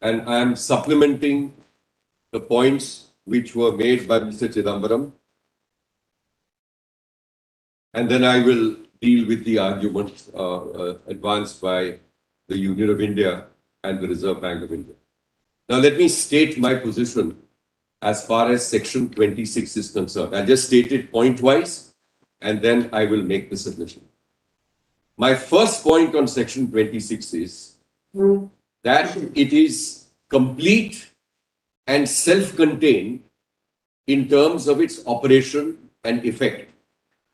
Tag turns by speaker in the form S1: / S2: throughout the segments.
S1: and I am supplementing the points which were made by Mr. Chidambaram. And then I will deal with the arguments advanced by the Union of India and the Reserve Bank of India. Now, let me state my position as far as Section 26 is concerned. I'll just state it point-wise, and then I will make the submission. My first point on Section 26 is that it is complete and self-contained in terms of its operation and effect.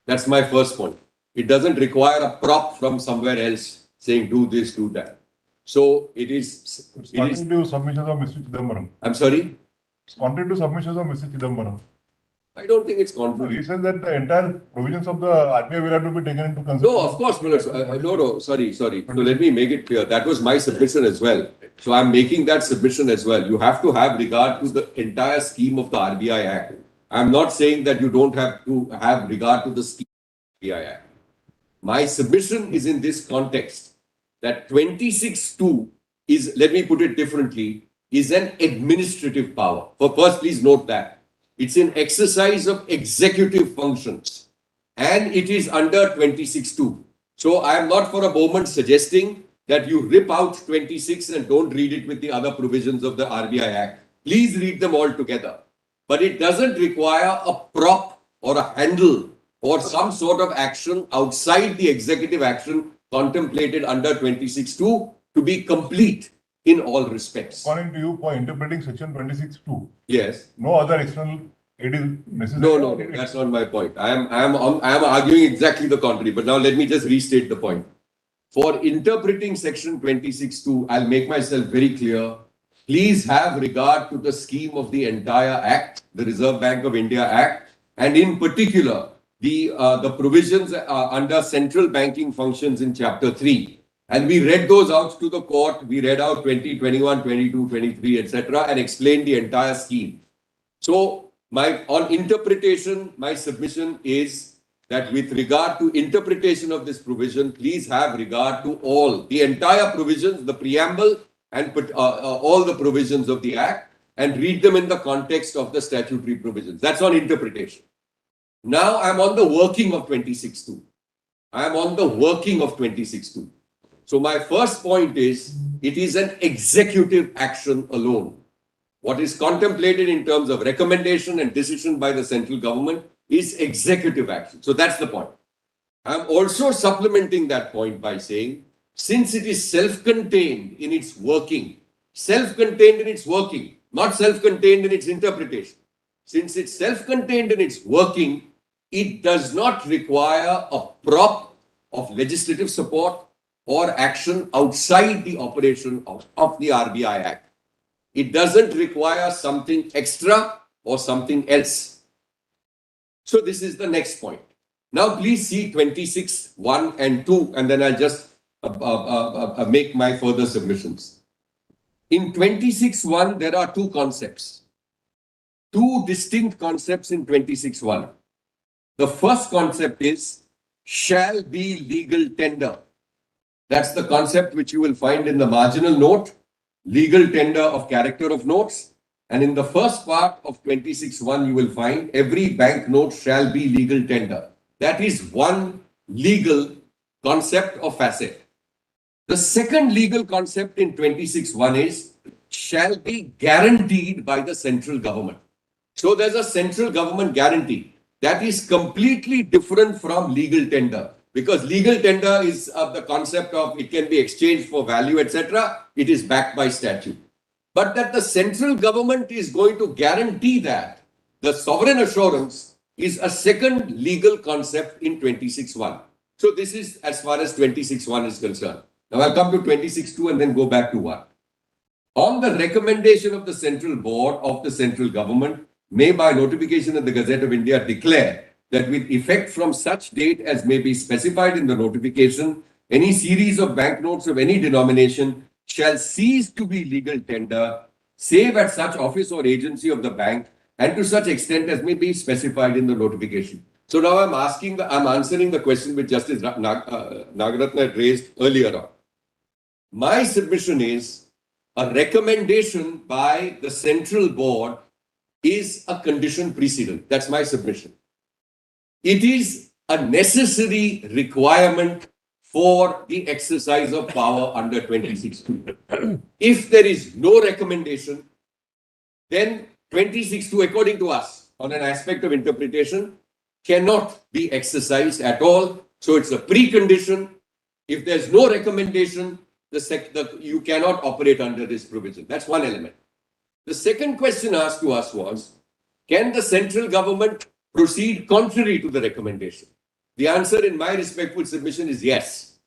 S1: That's my first point. It doesn't require a prop from somewhere else saying do this, do that. So it is.
S2: It's contrary to submissions of Mr. Chidambaram.
S1: I'm sorry?
S2: It's contrary to submissions of Mr. Chidambaram.
S1: I don't think it's contrary.
S2: He says that the entire provisions of the RBI will have to be taken into consideration.
S1: No, of course, no, sorry. So let me make it clear. That was my submission as well. So I'm making that submission as well. You have to have regard to the entire scheme of the RBI Act. I'm not saying that you don't have to have regard to the scheme of the RBI Act. My submission is in this context that 26(2) is, let me put it differently, is an administrative power. First, please note that. It's an exercise of executive functions and it is under 26(2). So I am not for a moment suggesting that you rip out 26 and don't read it with the other provisions of the RBI Act. Please read them all together. But it doesn't require a prop or a handle or some sort of action outside the executive action contemplated under 26(2) to be complete in all respects.
S2: According to you, for interpreting Section 26(2),
S1: yes,
S2: no other external aid is necessary.
S1: No, that's not my point. I am arguing exactly the contrary. But now let me just restate the point. For interpreting Section 26(2), I'll make myself very clear. Please have regard to the scheme of the entire Act, the Reserve Bank of India Act, and in particular, the provisions under central banking functions in Chapter 3. And we read those out to the court. We read out 20, 21, 22, 23, etc. and explained the entire scheme. So, on interpretation, my submission is that with regard to interpretation of this provision, please have regard to all, the entire provisions, the preamble, and put all the provisions of the Act and read them in the context of the statutory provisions. That's on interpretation. Now I'm on the working of 26(2). I am on the working of 26(2). So my first point is, it is an executive action alone. What is contemplated in terms of recommendation and decision by the central government is executive action. So that's the point. I'm also supplementing that point by saying, since it is self-contained in its working, not self-contained in its interpretation. Since it's self-contained in its working, it does not require a prop of legislative support or action outside the operation of the RBI Act. It doesn't require something extra or something else. So this is the next point. Now please see 26(1) and 2, and then I'll just make my further submissions. In 26(1), there are two concepts. Two distinct concepts in 26(1). The first concept is shall be legal tender. That's the concept which you will find in the marginal note, legal tender of character of notes. And in the first part of 26(1), you will find every bank note shall be legal tender. That is one legal concept or facet. The second legal concept in 26(1) is shall be guaranteed by the central government. So there's a central government guarantee. That is completely different from legal tender, because legal tender is the concept of it can be exchanged for value, etc. It is backed by statute. But that the central government is going to guarantee that, the sovereign assurance, is a second legal concept in 26(1). So this is as far as 26(1) is concerned. Now I'll come to 26(2) and then go back to 1. On the recommendation of the central board of the central government, may by notification in the Gazette of India declare that with effect from such date as may be specified in the notification, any series of banknotes of any denomination shall cease to be legal tender, save at such office or agency of the bank, and to such extent as may be specified in the notification. So now I'm answering the question which Justice Nagaratna raised earlier on. My submission is a recommendation by the central board is a condition precedent. That's my submission. It is a necessary requirement for the exercise of power under 26(2). If there is no recommendation, then 26(2), according to us, on an aspect of interpretation, cannot be exercised at all. So it's a precondition. If there's no recommendation, you cannot operate under this provision. That's one element. The second question asked to us was, can the central government proceed contrary to the recommendation? The answer in my respectful submission is yes.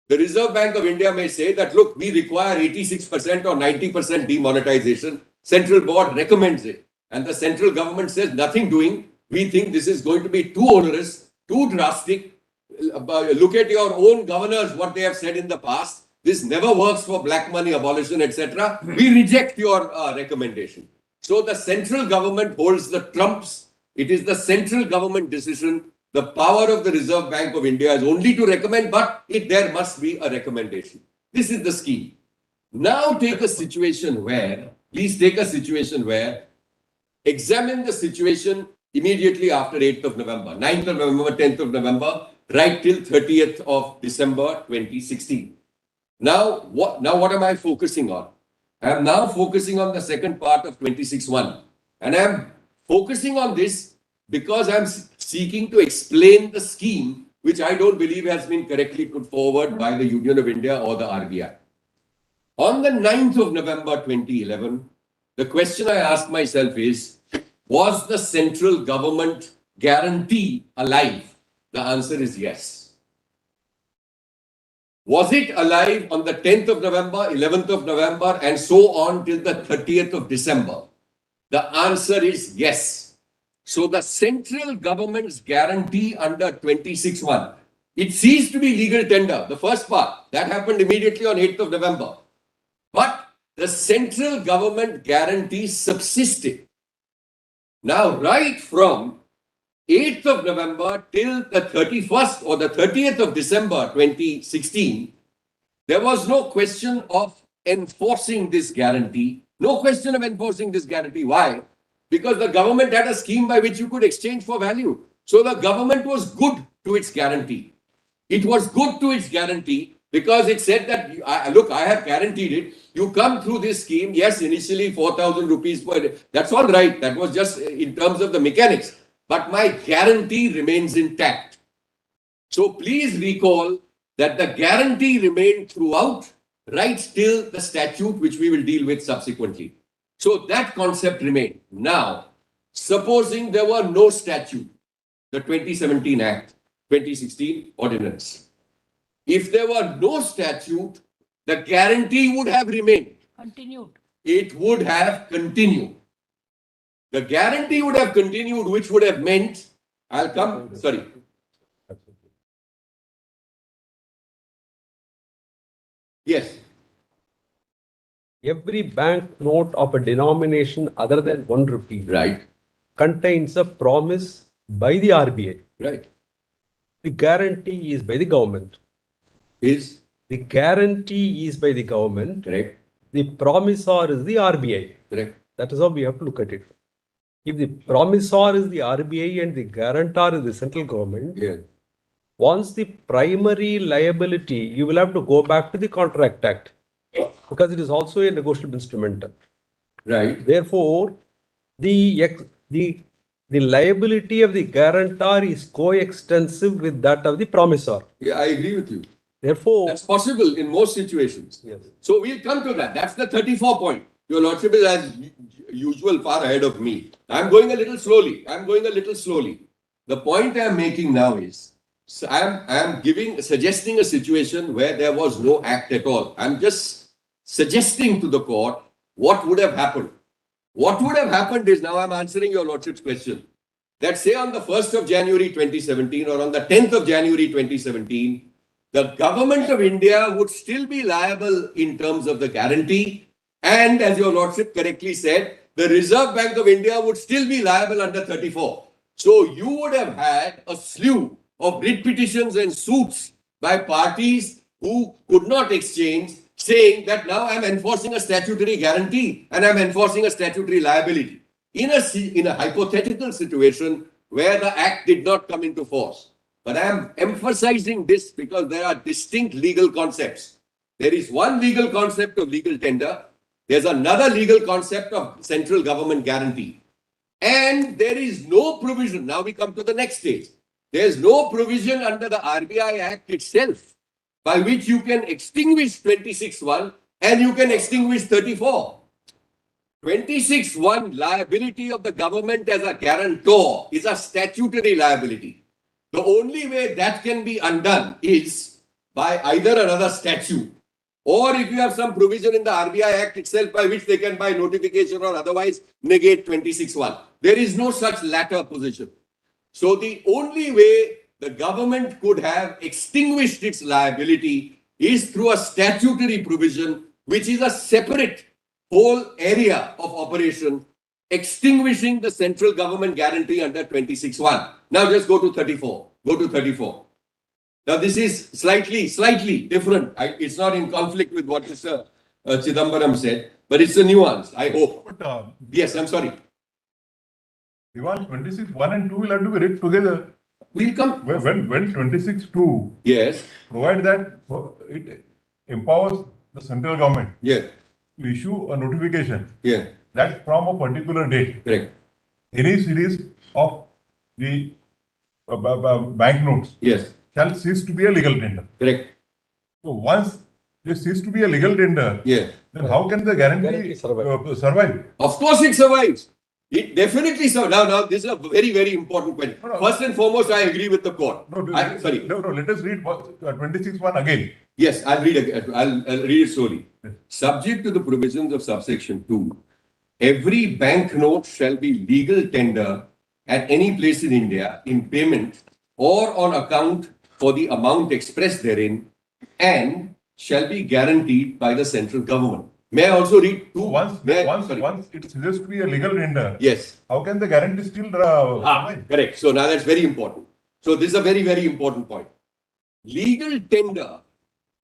S1: The Reserve Bank of India may say that, look, we require 86% or 90% demonetization. Central board recommends it. And the central government says nothing doing. We think this is going to be too onerous, too drastic. Look at your own governors, what they have said in the past. This never works for black money abolition, etc. We reject your recommendation. So the central government holds the trumps. It is the central government decision. The power of the Reserve Bank of India is only to recommend, but there must be a recommendation. This is the scheme. Now take a situation where, examine the situation immediately after 8th of November, 9th of November, 10th of November, right till 30th of December 2016. Now what am I focusing on? I am now focusing on the second part of 26(1). And I am focusing on this because I am seeking to explain the scheme which I don't believe has been correctly put forward by the Union of India or the RBI. On the 9th of November 2011, the question I asked myself is, was the central government guarantee alive? The answer is yes. Was it alive on the 10th of November, 11th of November, and so on till the 30th of December? The answer is yes. So the central government's guarantee under 26(1), it ceased to be legal tender, the first part. That happened immediately on 8th of November. But the central government guarantee subsisted. Now, right from 8th of November till the 31st or the 30th of December 2016, there was no question of enforcing this guarantee. No question of enforcing this guarantee. Why? Because the government had a scheme by which you could exchange for value. So the government was good to its guarantee. It was good to its guarantee because it said that, look, I have guaranteed it. You come through this scheme. Yes, initially 4,000 rupees per day. That's all right. That was just in terms of the mechanics. But my guarantee remains intact. So please recall that the guarantee remained throughout, right till the statute, which we will deal with subsequently. So that concept remained. Now, supposing there were no statute, the 2017 Act, 2016 Ordinance. If there were no statute, the guarantee would have remained.
S3: Continued.
S1: It would have continued. The guarantee would have continued, which would have meant, Yes.
S4: Every bank note of a denomination other than 1 rupee
S1: Right.
S4: contains a promise by the RBI.
S1: Right.
S4: The guarantee is by the government. The guarantee is by the government.
S1: Correct.
S4: The promisor is the RBI.
S1: Correct.
S4: That is how we have to look at it. If the promisor is the RBI and the guarantor is the central government,
S1: Yeah.
S4: once the primary liability, you will have to go back to the Contract Act because it is also a negotiable instrument.
S1: Right.
S4: Therefore, the liability of the guarantor is coextensive with that of the promisor.
S1: Yeah, I agree with you.
S4: Therefore,
S1: That's possible in most situations.
S4: yes.
S1: So we'll come to that. That's the 34 point. Your Lordship is, as usual, far ahead of me. I'm going a little slowly. The point I'm making now is, I'm suggesting a situation where there was no act at all. I'm just suggesting to the court what would have happened. What would have happened is, now I'm answering your Lordship's question, that say on the 1st of January 2017 or on the 10th of January 2017, the government of India would still be liable in terms of the guarantee. And as your Lordship correctly said, the Reserve Bank of India would still be liable under 34. So you would have had a slew of writ petitions and suits by parties who could not exchange, saying that now I'm enforcing a statutory guarantee and I'm enforcing a statutory liability in a hypothetical situation where the act did not come into force. But I am emphasizing this because there are distinct legal concepts. There is one legal concept of legal tender. There's another legal concept of central government guarantee. And there is no provision. Now we come to the next stage. There's no provision under the RBI Act itself by which you can extinguish 26(1) and you can extinguish 34. 26(1) liability of the government as a guarantor is a statutory liability. The only way that can be undone is by either another statute or if you have some provision in the RBI Act itself by which they can by notification or otherwise negate 26(1). There is no such latter position. So the only way the government could have extinguished its liability is through a statutory provision, which is a separate whole area of operation, extinguishing the central government guarantee under 26(1). Now just go to 34. Go to 34. Now this is slightly different. It's not in conflict with what Mr. Chidambaram said, but it's a nuance, I hope.
S2: But,
S1: Yes, I'm sorry.
S2: Diwan, 26(1) and 2 will have to be read together.
S1: We'll come.
S2: When 26(2)
S1: Yes,
S2: provide that it empowers the central government
S1: yes,
S2: to issue a notification
S1: yes,
S2: that from a particular date,
S1: correct.
S2: any series of the banknotes
S1: Yes,
S2: shall cease to be a legal tender.
S1: correct.
S2: So once they cease to be a legal tender,
S1: Yes.
S2: then how can the guarantee
S4: Guarantee survive.
S2: survive?
S1: Of course it survives. It definitely survives. Now, this is a very important question.
S2: No, no.
S1: First and foremost, I agree with the court. Sorry.
S2: No, let us read 26(1) again.
S1: Yes, I'll read it slowly. Subject to the provisions of subsection 2, every banknote shall be legal tender at any place in India in payment or on account for the amount expressed therein and shall be guaranteed by the central government. May I also read two?
S2: Once it ceases to be a legal tender,
S1: Yes.
S2: how can the guarantee still survive?
S1: Correct. So now that's very important. So this is a very important point. Legal tender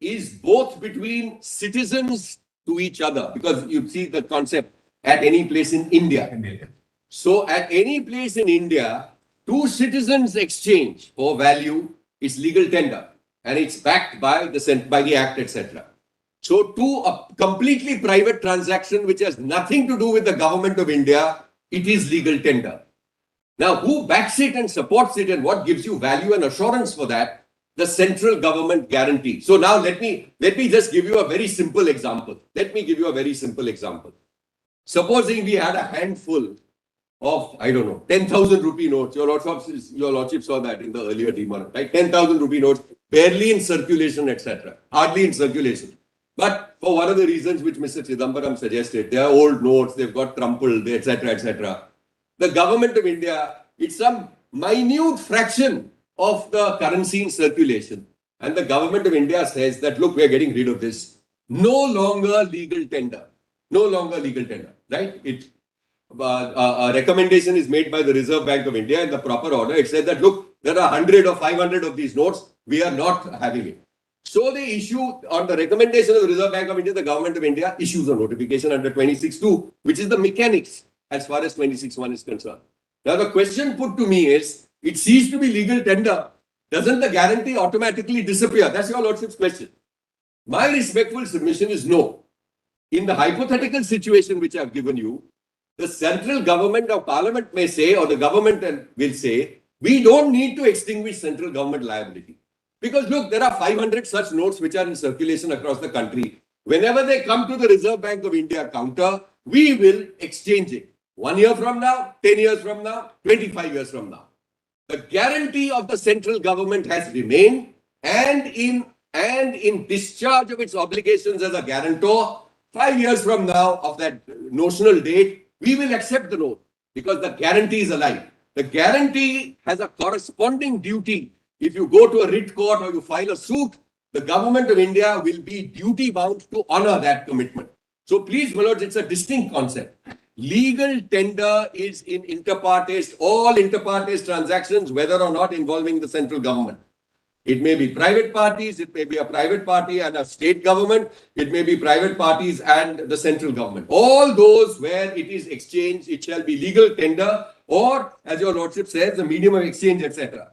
S1: is both between citizens to each other because you see the concept at any place in India. So at any place in India, two citizens exchange for value is legal tender and it's backed by the Act, etc. So to a completely private transaction which has nothing to do with the government of India, it is legal tender. Now, who backs it and supports it and what gives you value and assurance for that? The central government guarantee. So now let me just give you a very simple example. Supposing we had a handful of, 10,000 rupee notes. Your lordship saw that in the earlier demonetization, right? 10,000 rupee notes, barely in circulation, etc. Hardly in circulation. But for one of the reasons which Mr. Chidambaram suggested, they are old notes, they've got crumpled, etc., etc. The government of India, it's some minute fraction of the currency in circulation. And the government of India says that, look, we're getting rid of this. No longer legal tender. Right? A recommendation is made by the Reserve Bank of India in the proper order. It said that, look, there are 100 or 500 of these notes. We are not having it. So they issue, on the recommendation of the Reserve Bank of India, the government of India issues a notification under 26(2), which is the mechanics as far as 26(1) is concerned. Now the question put to me is, it ceased to be legal tender. Doesn't the guarantee automatically disappear? That's your lordship's question. My respectful submission is no. In the hypothetical situation which I've given you, the central government or parliament may say, or the government will say, we don't need to extinguish central government liability. Because look, there are 500 such notes which are in circulation across the country. Whenever they come to the Reserve Bank of India counter, we will exchange it. 1 year from now, 10 years from now, 25 years from now. The guarantee of the central government has remained, and in discharge of its obligations as a guarantor, 5 years from now of that notional date, we will accept the note because the guarantee is alive. The guarantee has a corresponding duty. If you go to a writ court or you file a suit, the government of India will be duty bound to honor that commitment. So please, my lords, it's a distinct concept. Legal tender is in all inter partes transactions, whether or not involving the central government. It may be private parties, it may be a private party and a state government, it may be private parties and the central government. All those where it is exchange, it shall be legal tender or, as your lordship says, the medium of exchange, etc.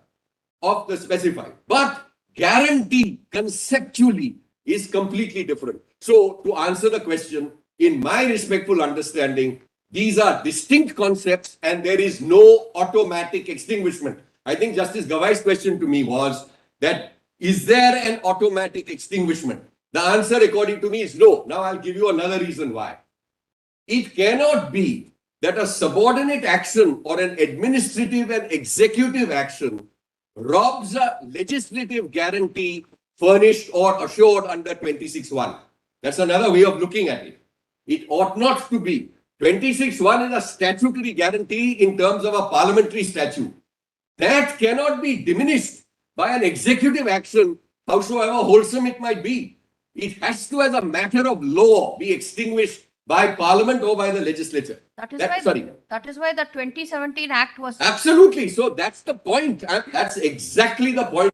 S1: of the specified. But guarantee conceptually is completely different. So, to answer the question, in my respectful understanding, these are distinct concepts and there is no automatic extinguishment. I think Justice Gawai's question to me was that is there an automatic extinguishment? The answer, according to me, is no. Now, I'll give you another reason why. It cannot be that a subordinate action or an administrative and executive action robs a legislative guarantee furnished or assured under 26(1). That's another way of looking at it. It ought not to be. 26(1) is a statutory guarantee in terms of a parliamentary statute. That cannot be diminished by an executive action, howsoever wholesome it might be. It has to, as a matter of law, be extinguished by Parliament or by the legislature.
S3: That is
S1: That
S3: why the 2017 Act was.
S1: Absolutely. So that's the point. And that's exactly the point.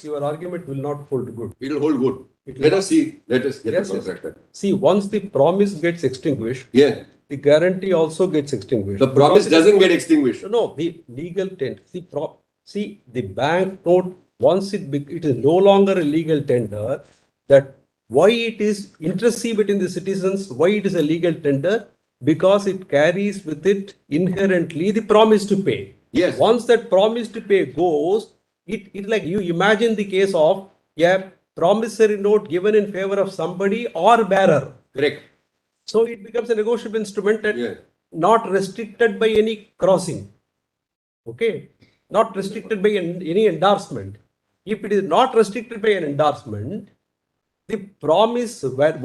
S4: Your argument will not hold good.
S1: It will hold good.
S4: It will
S1: Let
S4: not.
S1: us see. Let us get
S4: Yes,
S1: the
S4: yes.
S1: contract.
S4: See, once the promise gets extinguished,
S1: Yeah.
S4: the guarantee also gets extinguished.
S1: The promise doesn't get extinguished.
S4: No, the legal tender. See, the bank note, once it is no longer a legal tender, that why it is interest between the citizens, why it is a legal tender? Because it carries with it inherently the promise to pay.
S1: Yes.
S4: Once that promise to pay goes, it like you imagine the case of a promissory note given in favor of somebody or bearer.
S1: Correct.
S4: So it becomes a negotiable instrument that
S1: Yeah.
S4: not restricted by any crossing. Okay, not restricted by any endorsement. If it is not restricted by an endorsement, the promise,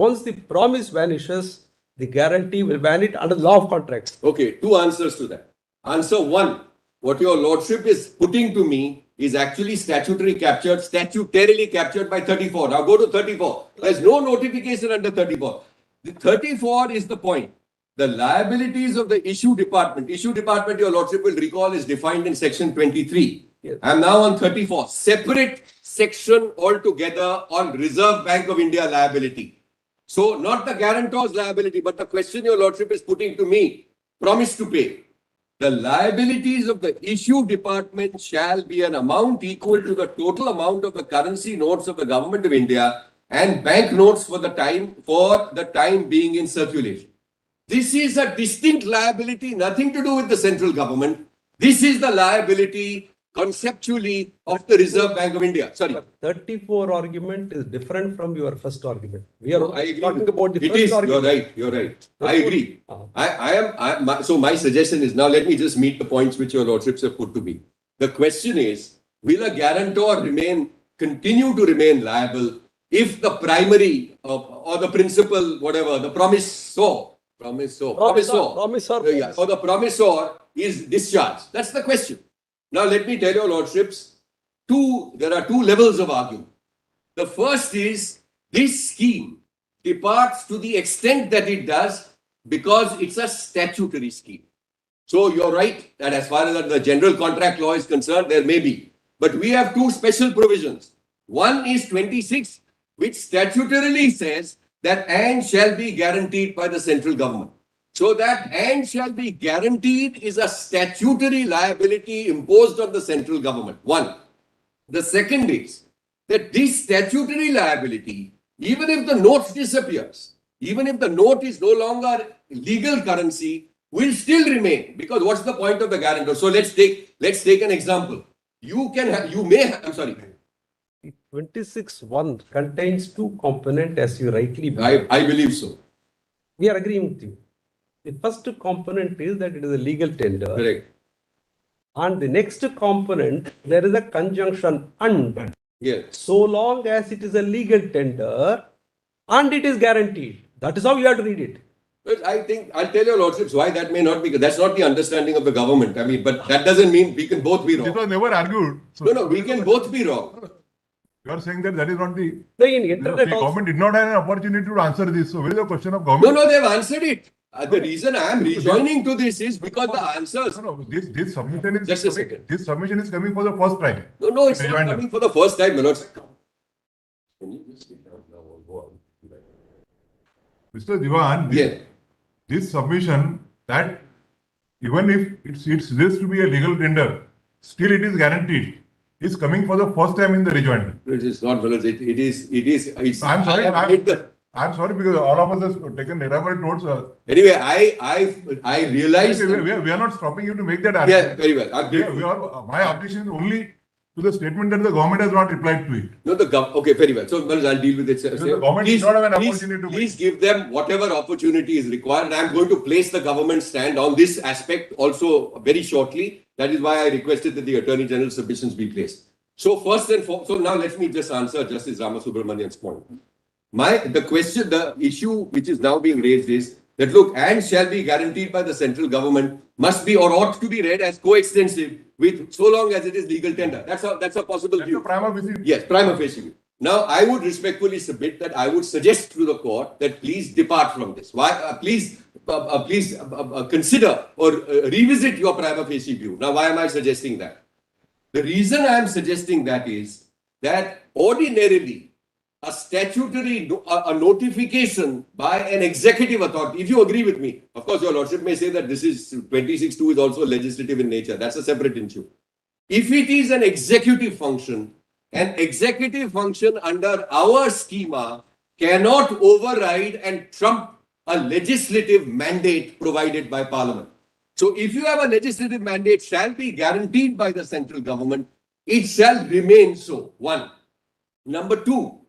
S4: once the promise vanishes, the guarantee will vanish under the law of contracts.
S1: Okay, two answers to that. Answer one, what your lordship is putting to me is actually statutorily captured by 34. Now go to 34. There's no notification under 34. The 34 is the point. The liabilities of the issue department, your lordship will recall, is defined in section 23.
S4: Yes.
S1: I'm now on 34. Separate section altogether on Reserve Bank of India liability. So not the guarantor's liability, but the question your lordship is putting to me, promise to pay. The liabilities of the issue department shall be an amount equal to the total amount of the currency notes of the government of India and bank notes for the time being in circulation. This is a distinct liability, nothing to do with the central government. This is the liability conceptually of the Reserve Bank of India. Sorry.
S4: 34 argument is different from your first argument. We are
S1: No, I agree
S4: talking
S1: with-
S4: about the
S1: It
S4: first
S1: is.
S4: argument.
S1: You're right. I
S4: That's
S1: agree.
S4: what-
S1: So my suggestion is, now let me just meet the points which your lordships have put to me. The question is, will a guarantor continue to remain liable if the primary or the principal, whatever, the promissor, or the promissor is discharged? That's the question. Now let me tell your lordships, there are two levels of argument. The first is, this scheme departs to the extent that it does because it's a statutory scheme. So you're right that as far as the general contract law is concerned, there may be. But we have two special provisions. One is 26, which statutorily says that and shall be guaranteed by the central government. So that and shall be guaranteed is a statutory liability imposed on the central government. One. The second is that this statutory liability, even if the note disappears, even if the note is no longer legal currency, will still remain. Because what's the point of the guarantor? So let's take an example. I'm sorry.
S4: 26(1) contains two components, as you rightly believe.
S1: I believe so.
S4: We are agreeing with you. The first component is that it is a legal tender.
S1: Correct.
S4: And the next component, there is a conjunction and.
S1: Yes.
S4: So long as it is a legal tender and it is guaranteed. That is how you have to read it.
S1: But I think, I'll tell your lordships why that may not be, that's not the understanding of the government. I mean, but that doesn't mean we can both be
S2: This
S1: wrong.
S2: was never argued. So
S1: No, we can both be wrong.
S2: You are saying that is not the.
S4: The in
S2: The
S4: internet also,
S2: government did not have an opportunity to answer this. So where is the question of government?
S1: No, they've answered it. The reason I am rejoining to this is because the answers.
S2: No, this submission is
S1: Just a second.
S2: This submission is coming for the first time.
S1: No, it's not
S2: Rejoinder.
S1: coming for the first time, my lords. Can you just sit down now or go out?
S2: Mr. Diwan,
S1: Yeah.
S2: this submission that even if it's this to be a legal tender, still it is guaranteed, is coming for the first time in the rejoinder.
S1: It is not, my lords. It is. It's.
S2: I'm sorry,
S1: I have made the-
S2: I'm sorry because all of us have taken elaborate notes.
S1: Anyway, I realized.
S2: We are not stopping you to make that
S1: Yeah,
S2: argument.
S1: very well. I'm grateful.
S2: My objection is only to the statement that the government has not replied to it.
S1: No, okay, very well. So, Manoj, I'll deal with it.
S2: the government did not have an opportunity to
S1: Please give them whatever opportunity is required. And I'm going to place the government stand on this aspect also very shortly. That is why I requested that the Attorney General submissions be placed. So first and foremost, so now let me just answer Justice Ramasubramanian's point. The issue which is now being raised is that look, and shall be guaranteed by the central government must be or ought to be read as coextensive with so long as it is legal tender. That's a possible
S2: That's
S1: view.
S2: the prima facie.
S1: Yes, prima facie view. Now, I would respectfully submit that I would suggest to the court that please depart from this. Why? Please consider or revisit your prima facie view. Now, why am I suggesting that? The reason I am suggesting that is that ordinarily a statutory a notification by an executive authority, if you agree with me, of course, your lordship may say that this is 26(2) is also legislative in nature. That's a separate issue. If it is an executive function under our schema cannot override and trump a legislative mandate provided by Parliament. So if you have a legislative mandate shall be guaranteed by the central government, it shall remain so. One. Number two,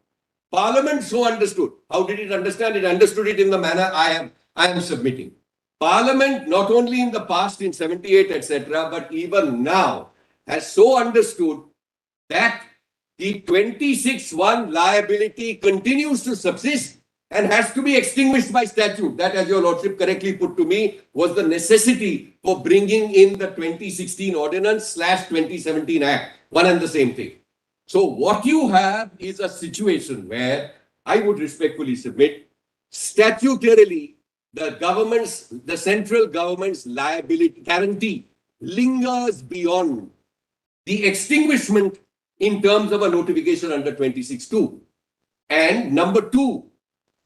S1: Parliament so understood. How did it understand? It understood it in the manner I am submitting. Parliament, not only in the past in 78, etc., but even now, has so understood that the 26(1) liability continues to subsist and has to be extinguished by statute. That, as your lordship correctly put to me, was the necessity for bringing in the 2016 ordinance / 2017 Act. One and the same thing. So what you have is a situation where I would respectfully submit statutorily the central government's liability guarantee lingers beyond the extinguishment in terms of a notification under 26(2). And number two,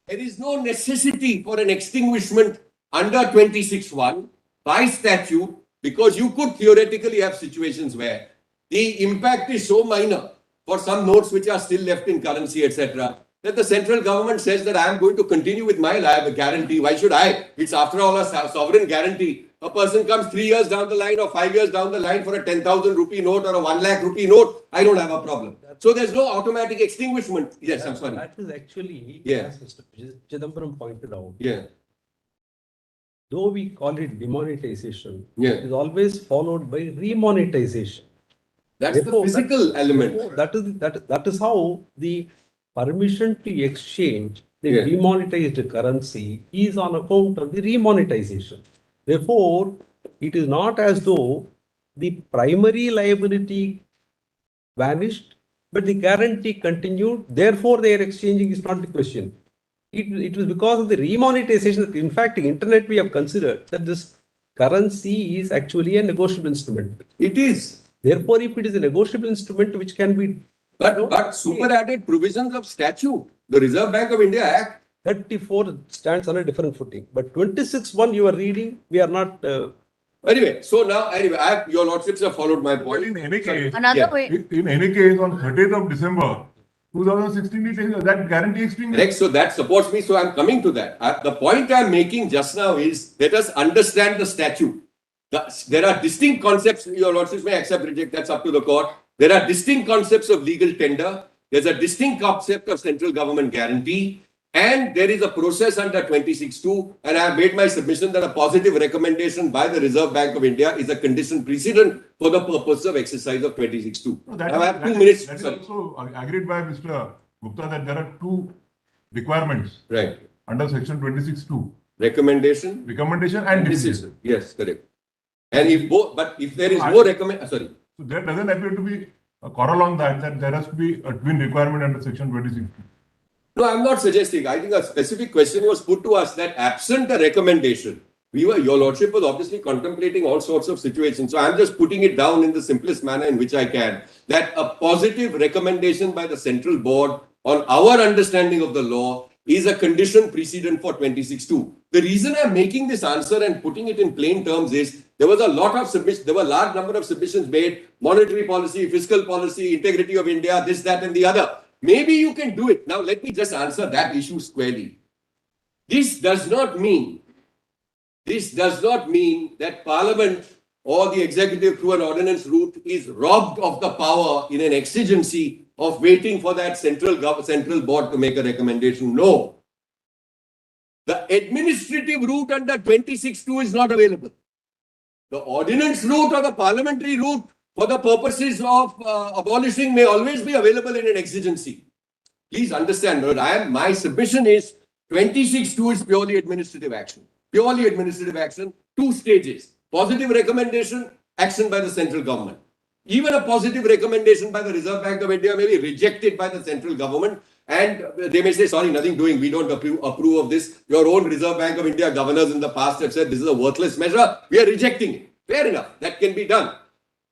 S1: there is no necessity for an extinguishment under 26(1) by statute because you could theoretically have situations where the impact is so minor for some notes which are still left in currency, etc., that the central government says that I am going to continue with my guarantee. Why should I? It's after all a sovereign guarantee. A person comes 3 years down the line or 5 years down the line for a 10,000 rupee note or a 1 lakh rupee note. I don't have a problem. So there's no automatic extinguishment. Yes, I'm sorry.
S4: that is actually,
S1: Yeah.
S4: as Mr. Chidambaram pointed out,
S1: Yeah,
S4: though we call it demonetization,
S1: yeah.
S4: it is always followed by remonetization.
S1: That's the
S4: Therefore,
S1: physical element.
S4: That is how the permission to exchange the
S1: Yeah.
S4: demonetized currency is on account of the remonetization. Therefore, it is not as though the primary liability vanished, but the guarantee continued. Therefore, their exchanging is not the question. It was because of the remonetization that, in fact, in internet we have considered that this currency is actually a negotiable instrument.
S1: It is.
S4: Therefore, if it is a negotiable instrument which can be
S1: But superadded provisions of statute, the Reserve Bank of India Act.
S4: 34 stands on a different footing. But 26(1) you are reading, we are not.
S1: Anyway, your lordships have followed my
S2: But
S1: point.
S2: in any case,
S3: Another
S1: Yeah.
S3: way,
S2: in any case, on 30th of December 2016, it is that guarantee extinguished.
S1: Correct. So that supports me. So I'm coming to that. The point I'm making just now is let us understand the statute. There are distinct concepts. Your lordships may accept, reject. That's up to the court. There are distinct concepts of legal tender. There's a distinct concept of central government guarantee. And there is a process under 26(2), and I have made my submission that a positive recommendation by the Reserve Bank of India is a condition precedent for the purpose of exercise of 26(2).
S2: No,
S1: Now I have 2 minutes.
S2: That is
S1: Sorry.
S2: also agreed by Mr. Gupta that there are two requirements
S1: Right.
S2: under section 26(2),
S1: Recommendation
S2: recommendation and decision.
S1: Yes, correct. And if both, but if there is no sorry.
S2: So there doesn't appear to be a quarrel on that there has to be a twin requirement under section 26(2).
S1: No, I'm not suggesting. I think a specific question was put to us that absent a recommendation, your lordship was obviously contemplating all sorts of situations. So I'm just putting it down in the simplest manner in which I can, that a positive recommendation by the central board on our understanding of the law is a condition precedent for 26(2). The reason I'm making this answer and putting it in plain terms is there was a lot of submissions, there were a large number of submissions made, monetary policy, fiscal policy, integrity of India, this, that, and the other. Maybe you can do it. Now, let me just answer that issue squarely. This does not mean that Parliament or the executive through an ordinance route is robbed of the power in an exigency of waiting for that central board to make a recommendation. No. The administrative route under 26(2) is not available. The ordinance route or the parliamentary route for the purposes of abolishing may always be available in an exigency. Please understand, my submission is 26(2) is purely administrative action. Purely administrative action, 2 stages. Positive recommendation, action by the central government. Even a positive recommendation by the Reserve Bank of India may be rejected by the central government, and they may say, sorry, nothing doing, we don't approve of this. Your own Reserve Bank of India governors in the past have said this is a worthless measure, we are rejecting it. Fair enough, that can be done.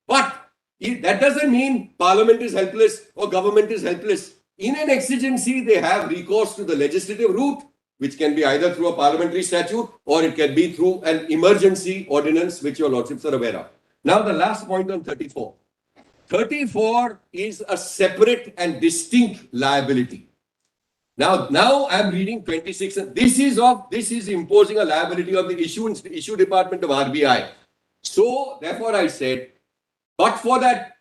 S1: But that doesn't mean Parliament is helpless or government is helpless. In an exigency, they have recourse to the legislative route, which can be either through a parliamentary statute or it can be through an emergency ordinance, which your lordships are aware of. Now, the last point on 34. 34 is a separate and distinct liability. Now I'm reading 26, and this is imposing a liability on the issue department of RBI. So, therefore, I said, but for that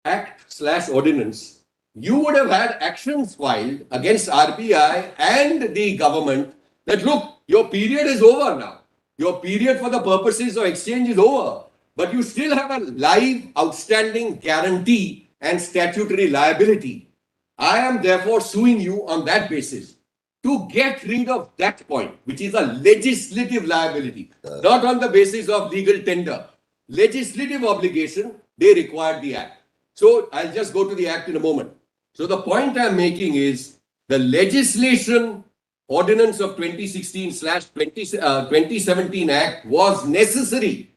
S1: act/ordinance, you would have had actions filed against RBI and the government that, look, your period is over now. Your period for the purposes of exchange is over, but you still have a live outstanding guarantee and statutory liability. I am therefore suing you on that basis to get rid of that point, which is a legislative liability, not on the basis of legal tender. Legislative obligation, they required the act. So I'll just go to the act in a moment. So the point I'm making is the legislation ordinance of 2016/2017 Act was necessary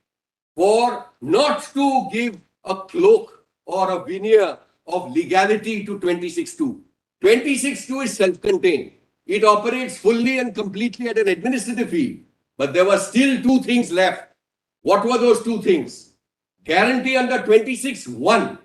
S1: for not to give a cloak or a veneer of legality to 26(2). 26(2) is self-contained. It operates fully and completely at an administrative field. But there were still 2 things left. What were those 2 things? Guarantee under 26(1),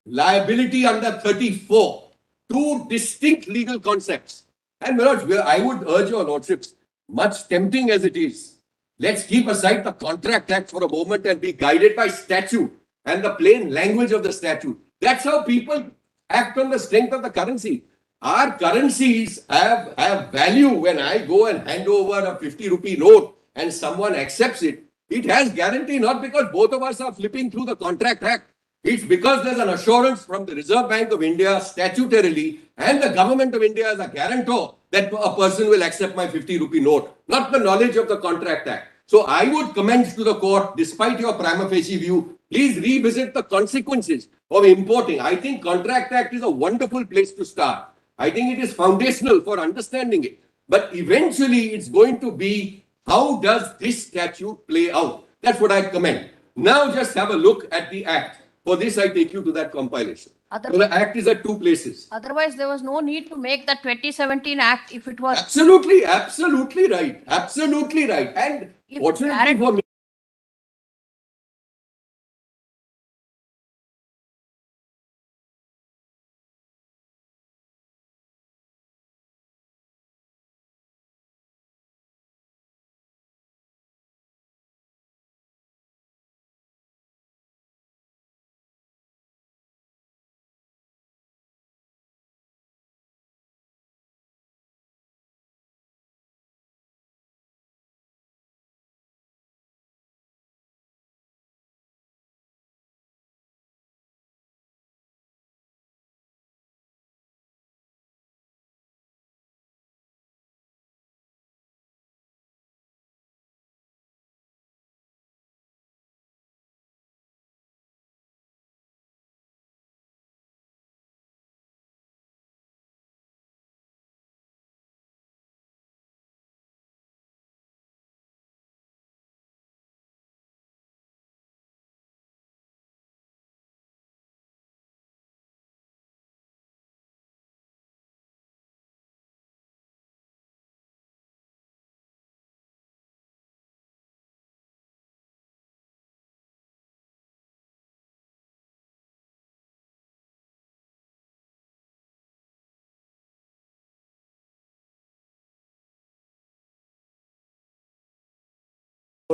S1: liability under 34. 2 distinct legal concepts. And I would urge your lordships, much tempting as it is, let's keep aside the Contract Act for a moment and be guided by statute and the plain language of the statute. That's how people act on the strength of the currency. Our currencies have value. When I go and hand over a 50 rupee note and someone accepts it, it has guarantee, not because both of us are flipping through the Contract Act. It's because there's an assurance from the Reserve Bank of India statutorily and the Government of India as a guarantor that a person will accept my 50 rupee note, not the knowledge of the Contract Act. So I would commend to the court, despite your prima facie view, please revisit the consequences of importing. I think Contract Act is a wonderful place to start. I think it is foundational for understanding it. But eventually it's going to be, how does this statute play out? That's what I commend. Now just have a look at the Act. For this, I take you to that compilation. So the Act is at 2 places.
S3: Otherwise, there was no need to make the 2017 Act if it was.
S1: Absolutely right. Absolutely right. And fortunately for me,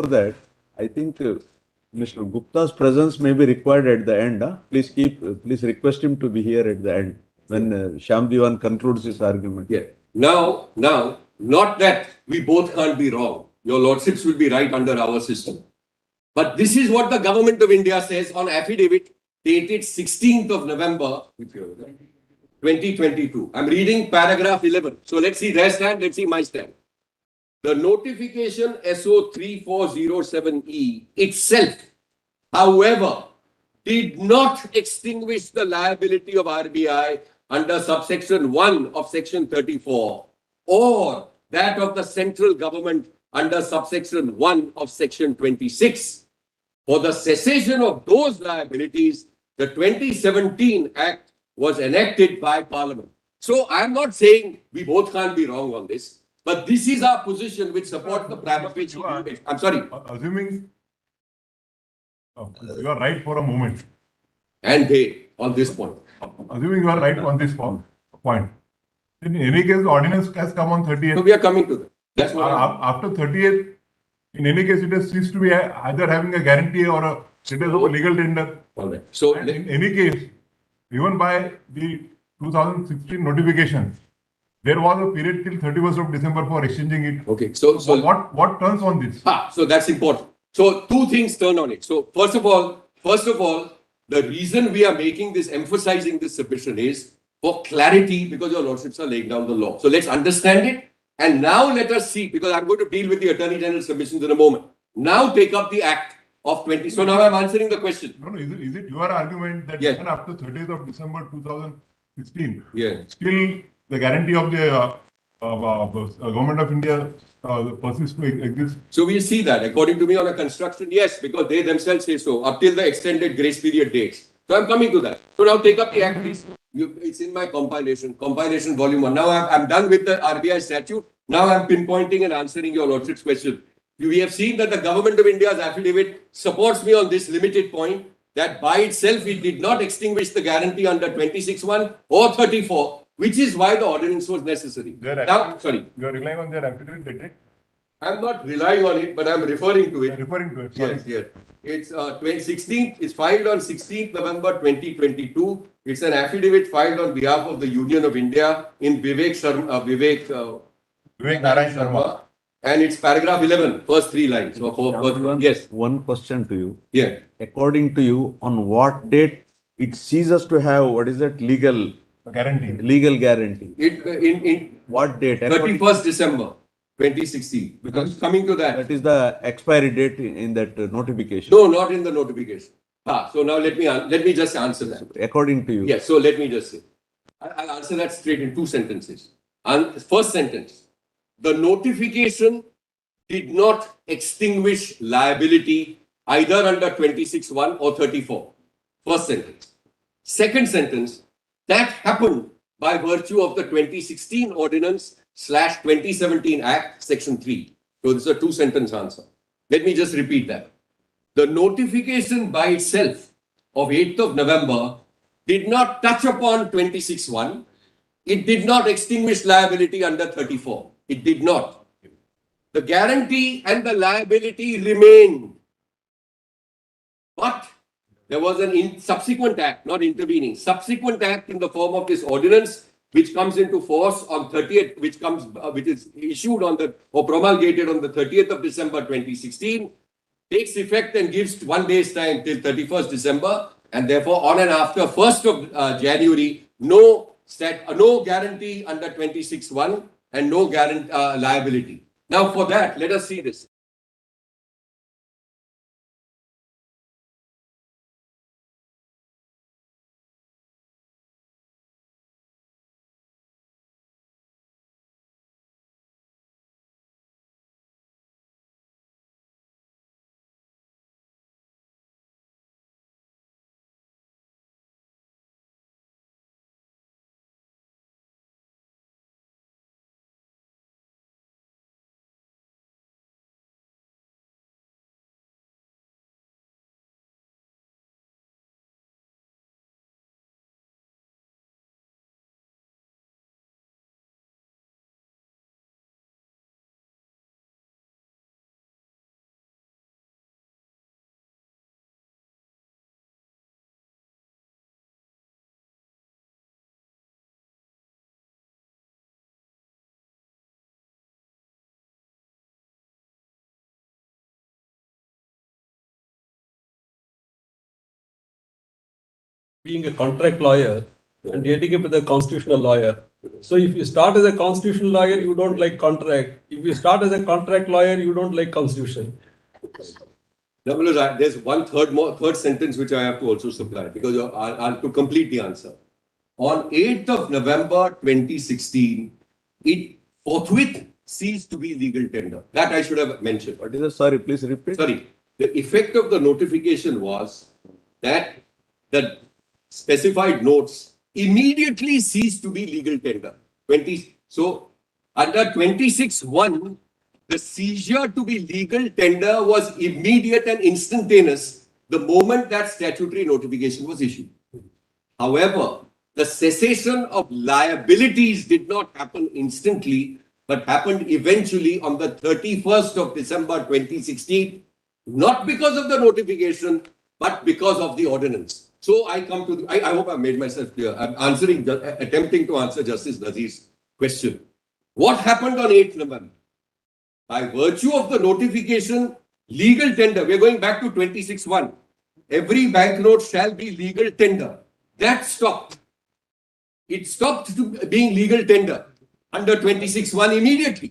S5: before that, I think Mr. Gupta's presence may be required at the end. Huh? Please request him to be here at the end when Syam Diwan concludes his argument.
S1: Yeah. Now, not that we both can't be wrong. Your lordships will be right under our system. But this is what the government of India says on affidavit dated 16th of November 2022. I'm reading paragraph 11. So let's see their stand, let's see my stand. The notification SO 3407E itself, however, did not extinguish the liability of RBI under subsection 1 of section 34 or that of the central government under subsection 1 of section 26. For the cessation of those liabilities, the 2017 Act was enacted by Parliament. So I'm not saying we both can't be wrong on this, but this is our position which supports the prima facie. I'm sorry.
S2: Assuming you are right for a moment.
S1: And they on this point.
S2: Assuming you are right on this point. In any case, the ordinance has come on 30th.
S1: So we are coming to that. That's what
S2: After 30th, in any case, it has ceased to be either having a guarantee or a status of a legal tender.
S1: all right. So
S2: And in any case, even by the 2016 notification, there was a period till 31st of December for exchanging it.
S1: okay. So
S2: What turns on this?
S1: so that's important. So two things turn on it. So first of all, the reason we are making this, emphasizing this submission is for clarity because your lordships are laying down the law. So let's understand it. And now let us see, because I'm going to deal with the Attorney General submissions in a moment. Now take up the Act of 20. So now I'm answering the question.
S2: No, is it your argument that
S1: Yes.
S2: even after 30th of December 2016,
S1: Yeah.
S2: still the guarantee of the Government of India persists to exist?
S1: So we see that according to me on a construction, yes, because they themselves say so, up till the extended grace period dates. So I'm coming to that. So now take up the Act, please. It's in my compilation volume 1. Now I'm done with the RBI statute. Now I'm pinpointing and answering your lordship's question. We have seen that the Government of India's affidavit supports me on this limited point that by itself it did not extinguish the guarantee under 26(1) or 34, which is why the ordinance was necessary. Now, sorry,
S2: You are relying on their affidavit dated?
S1: I'm not relying on it, but I'm referring to
S2: You are
S1: it.
S2: referring to it. Sorry.
S1: Yes, yes. It's 2016. It's filed on 16th November 2022. It's an affidavit filed on behalf of the Union of India in Vivek
S2: Narayan Sharma.
S1: and it's paragraph 11, first three lines. So yes,
S5: One question to you.
S1: yeah.
S5: According to you, on what date it ceases to have what is that legal guarantee?
S1: In
S5: What date?
S1: 31st December 2016. Because coming to that.
S5: That is the expiry date in that notification.
S1: No, not in the notification. So now let me just answer that.
S5: According to you.
S1: Yes, so let me just say. I'll answer that straight in two sentences. First sentence, the notification did not extinguish liability either under 26(1) or 34. First sentence. Second sentence, that happened by virtue of the 2016 Ordinance / 2017 Act, Section 3. So this is a two-sentence answer. Let me just repeat that. The notification by itself of 8th of November did not touch upon 26(1). It did not extinguish liability under 34. It did not. The guarantee and the liability remained. But there was an subsequent act, not intervening, subsequent act in the form of this ordinance, which comes into force on 30th, which is issued on or promulgated on the 30th of December 2016, takes effect and gives 1 day's time till 31st December, and therefore on and after 1st of January, no guarantee under 26(1) and no liability. Now for that, let us see this.
S4: being a contract lawyer and heading up with a constitutional lawyer. So if you start as a constitutional lawyer, you don't like contract. If you start as a contract lawyer, you don't like constitution.
S1: There's one third sentence which I have to also supply because I'll to complete the answer. On 8th of November 2016, it forthwith ceased to be legal tender. That I should have mentioned.
S5: What is the, sorry, please repeat.
S1: Sorry, the effect of the notification was that the specified notes immediately ceased to be legal tender. So under 26(1), the seizure to be legal tender was immediate and instantaneous the moment that statutory notification was issued. However, the cessation of liabilities did not happen instantly, but happened eventually on the 31st of December 2016, not because of the notification, but because of the ordinance. So I come to, I hope I made myself clear. I'm attempting to answer Justice Nazeer's question. What happened on 8th November? By virtue of the notification, legal tender, we're going back to 26(1). Every banknote shall be legal tender. That stopped. It stopped being legal tender under 26(1) immediately.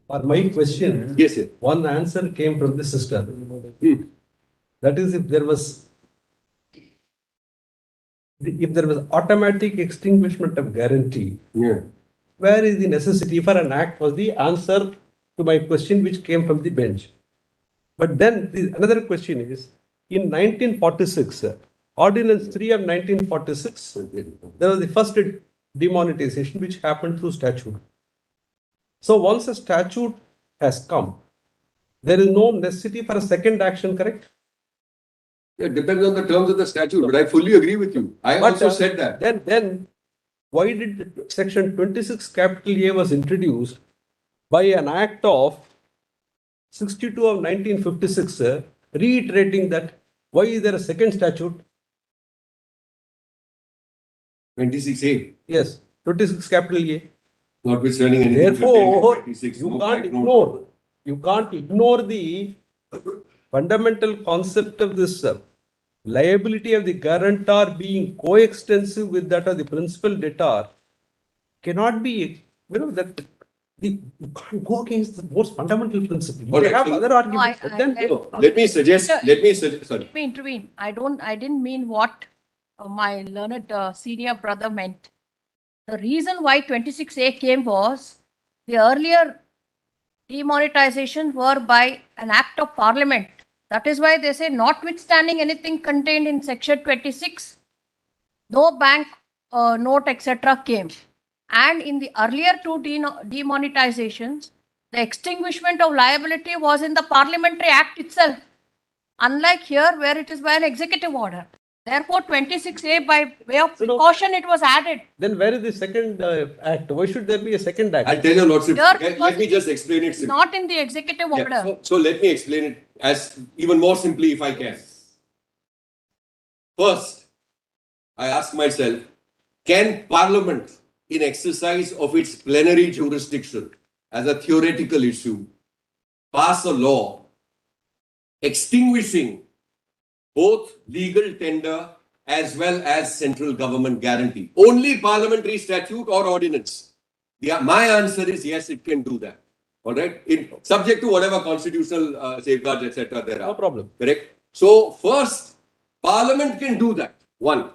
S4: For my question,
S1: Yes, sir.
S4: one answer came from the sister. That is, if there was automatic extinguishment of guarantee,
S1: Yeah.
S4: where is the necessity for an act was the answer to my question which came from the bench. But then another question is, in 1946, Ordinance 3 of 1946, there was the first demonetization which happened through statute. So once a statute has come, there is no necessity for a second action, correct?
S1: It depends on the terms of the statute, but I fully agree with you. I
S4: But,
S1: also said that.
S4: Then why did section 26 capital A was introduced by an act of 62 of 1956, reiterating that why is there a second statute?
S1: 26(a),
S4: Yes, 26 capital A.
S1: notwithstanding anything.
S4: Therefore,
S1: contained in 26,
S4: you
S1: no
S4: can't
S1: banknote.
S4: ignore the fundamental concept of this liability of the guarantor being coextensive with that of the principal debtor cannot be, that you can't go against the most fundamental principle. You
S1: All
S4: may
S1: right,
S4: have
S1: so-
S4: other arguments,
S3: No,
S4: but then
S1: No, let me suggest, sorry.
S3: Let me intervene. I didn't mean what my learned senior brother meant. The reason why 26A came was the earlier demonetization were by an act of parliament. That is why they say, notwithstanding anything contained in section 26, no bank note, etc. came. And in the earlier two demonetizations, the extinguishment of liability was in the parliamentary act itself, unlike here where it is by an executive order. Therefore, 26A, by way of precaution, it was added.
S4: Then where is the second act? Why should there be a second act?
S1: I'll tell you, Lordship.
S3: Here,
S1: Let me just explain it simply.
S3: Not in the executive order.
S1: Yeah, so let me explain it as even more simply if I can. First, I ask myself, can Parliament, in exercise of its plenary jurisdiction as a theoretical issue, pass a law extinguishing both legal tender as well as central government guarantee? Only parliamentary statute or ordinance? My answer is yes, it can do that. All right, subject to whatever constitutional safeguards, etc. there are.
S4: No problem.
S1: Correct. So first, Parliament can do that. One.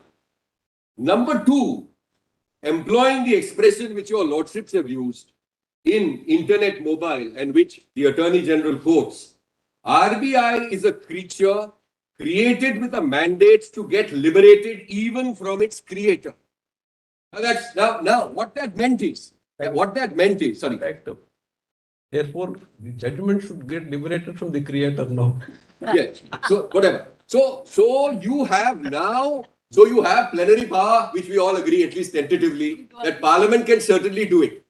S1: Number two, employing the expression which your lordships have used in internet mobile and which the Attorney General quotes, RBI is a creature created with a mandate to get liberated even from its creator. Now what that meant is, sorry.
S4: Correct. Therefore, the judgment should get liberated from the creator now.
S1: Yes. So whatever. So you have plenary power, which we all agree, at least tentatively, that Parliament can certainly do it.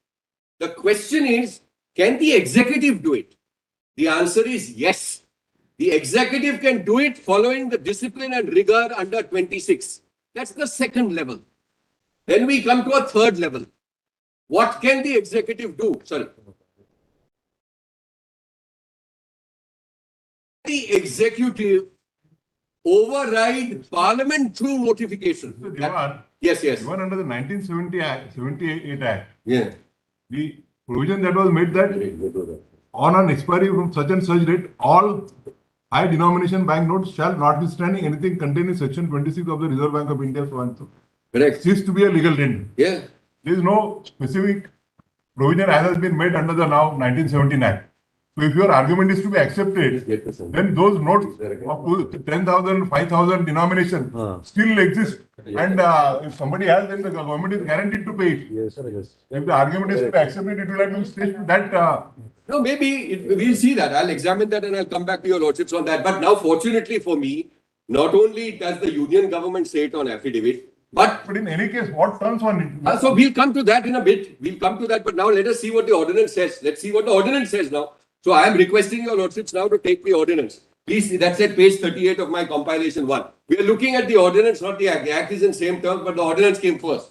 S1: The question is, can the executive do it? The answer is yes. The executive can do it following the discipline and rigor under 26. That's the second level. Then we come to a third level. What can the executive do? Sorry. The executive override Parliament through notification.
S2: So, Diwan,
S1: Yes.
S2: even under the 1978 Act,
S1: Yeah.
S2: the provision that was made that on an expiry from such and such date, all high denomination banknotes shall, notwithstanding anything contained in section 26 of the Reserve Bank of India, so and so,
S1: Correct.
S2: cease to be a legal tender.
S1: Yeah.
S2: There is no specific provision as has been made under the now 1917 Act. So if your argument is to be accepted, then those notes of 10,000, 5,000 denomination still exist. And if somebody has, then the government is guaranteed to pay it.
S5: Yes.
S2: If the argument is to be accepted, it will have to stay to that.
S1: No, maybe we'll see that. I'll examine that and I'll come back to your lordships on that. But now, fortunately for me, not only does the union government say it on affidavit, but
S2: in any case, what turns on it?
S1: so we'll come to that in a bit. We'll come to that. But now let us see what the ordinance says. Let's see what the ordinance says now. So I am requesting your lordships now to take the ordinance. Please, that's at page 38 of my compilation 1. We are looking at the ordinance, not the act. The act is in same terms, but the ordinance came first.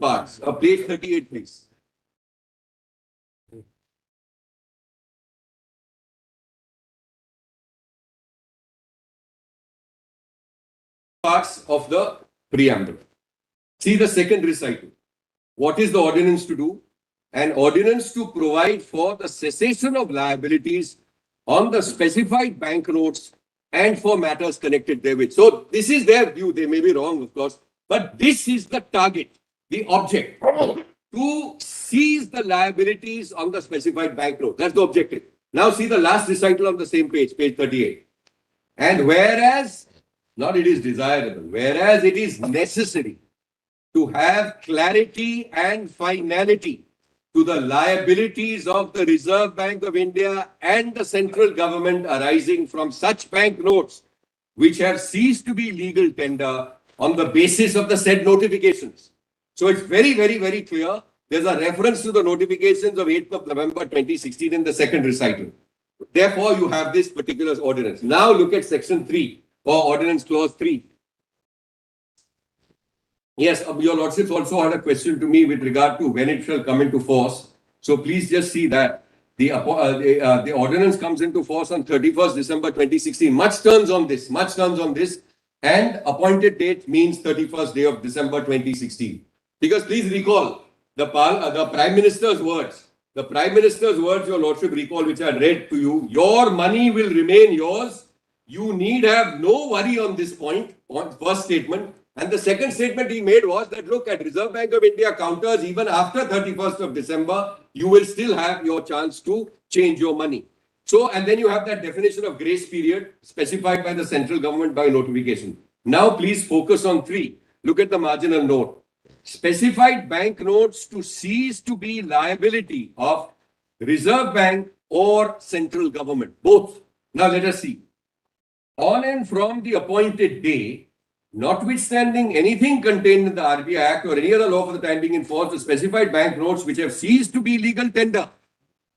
S1: Parts. Page 38, please. Parts of the preamble. See the second recital. What is the ordinance to do? An ordinance to provide for the cessation of liabilities on the specified banknotes and for matters connected therewith. So this is their view. They may be wrong, of course, but this is the target, the object, to seize the liabilities on the specified banknote. That's the objective. Now see the last recital on the same page, page 38. And whereas, not it is desirable, whereas it is necessary to have clarity and finality to the liabilities of the Reserve Bank of India and the central government arising from such banknotes which have ceased to be legal tender on the basis of the said notifications. So it's very, very, very clear. There's a reference to the notifications of 8th of November 2016 in the second recital. Therefore, you have this particular ordinance. Now look at section 3 or ordinance clause 3. Yes, your lordships also had a question to me with regard to when it shall come into force. So please just see that the ordinance comes into force on 31st December 2016. Much turns on this, and appointed date means 31st day of December 2016. Because please recall the Prime Minister's words. The Prime Minister's words, your lordship recall, which I read to you. Your money will remain yours. You need have no worry on this point, on first statement. And the second statement he made was that, look, at Reserve Bank of India counters, even after 31st of December, you will still have your chance to change your money. So, and then you have that definition of grace period specified by the central government by notification. Now, please focus on 3. Look at the marginal note. Specified banknotes to cease to be liability of Reserve Bank or central government, both. Now, let us see. On and from the appointed day, notwithstanding anything contained in the RBI Act or any other law for the time being in force, the specified banknotes which have ceased to be legal tender.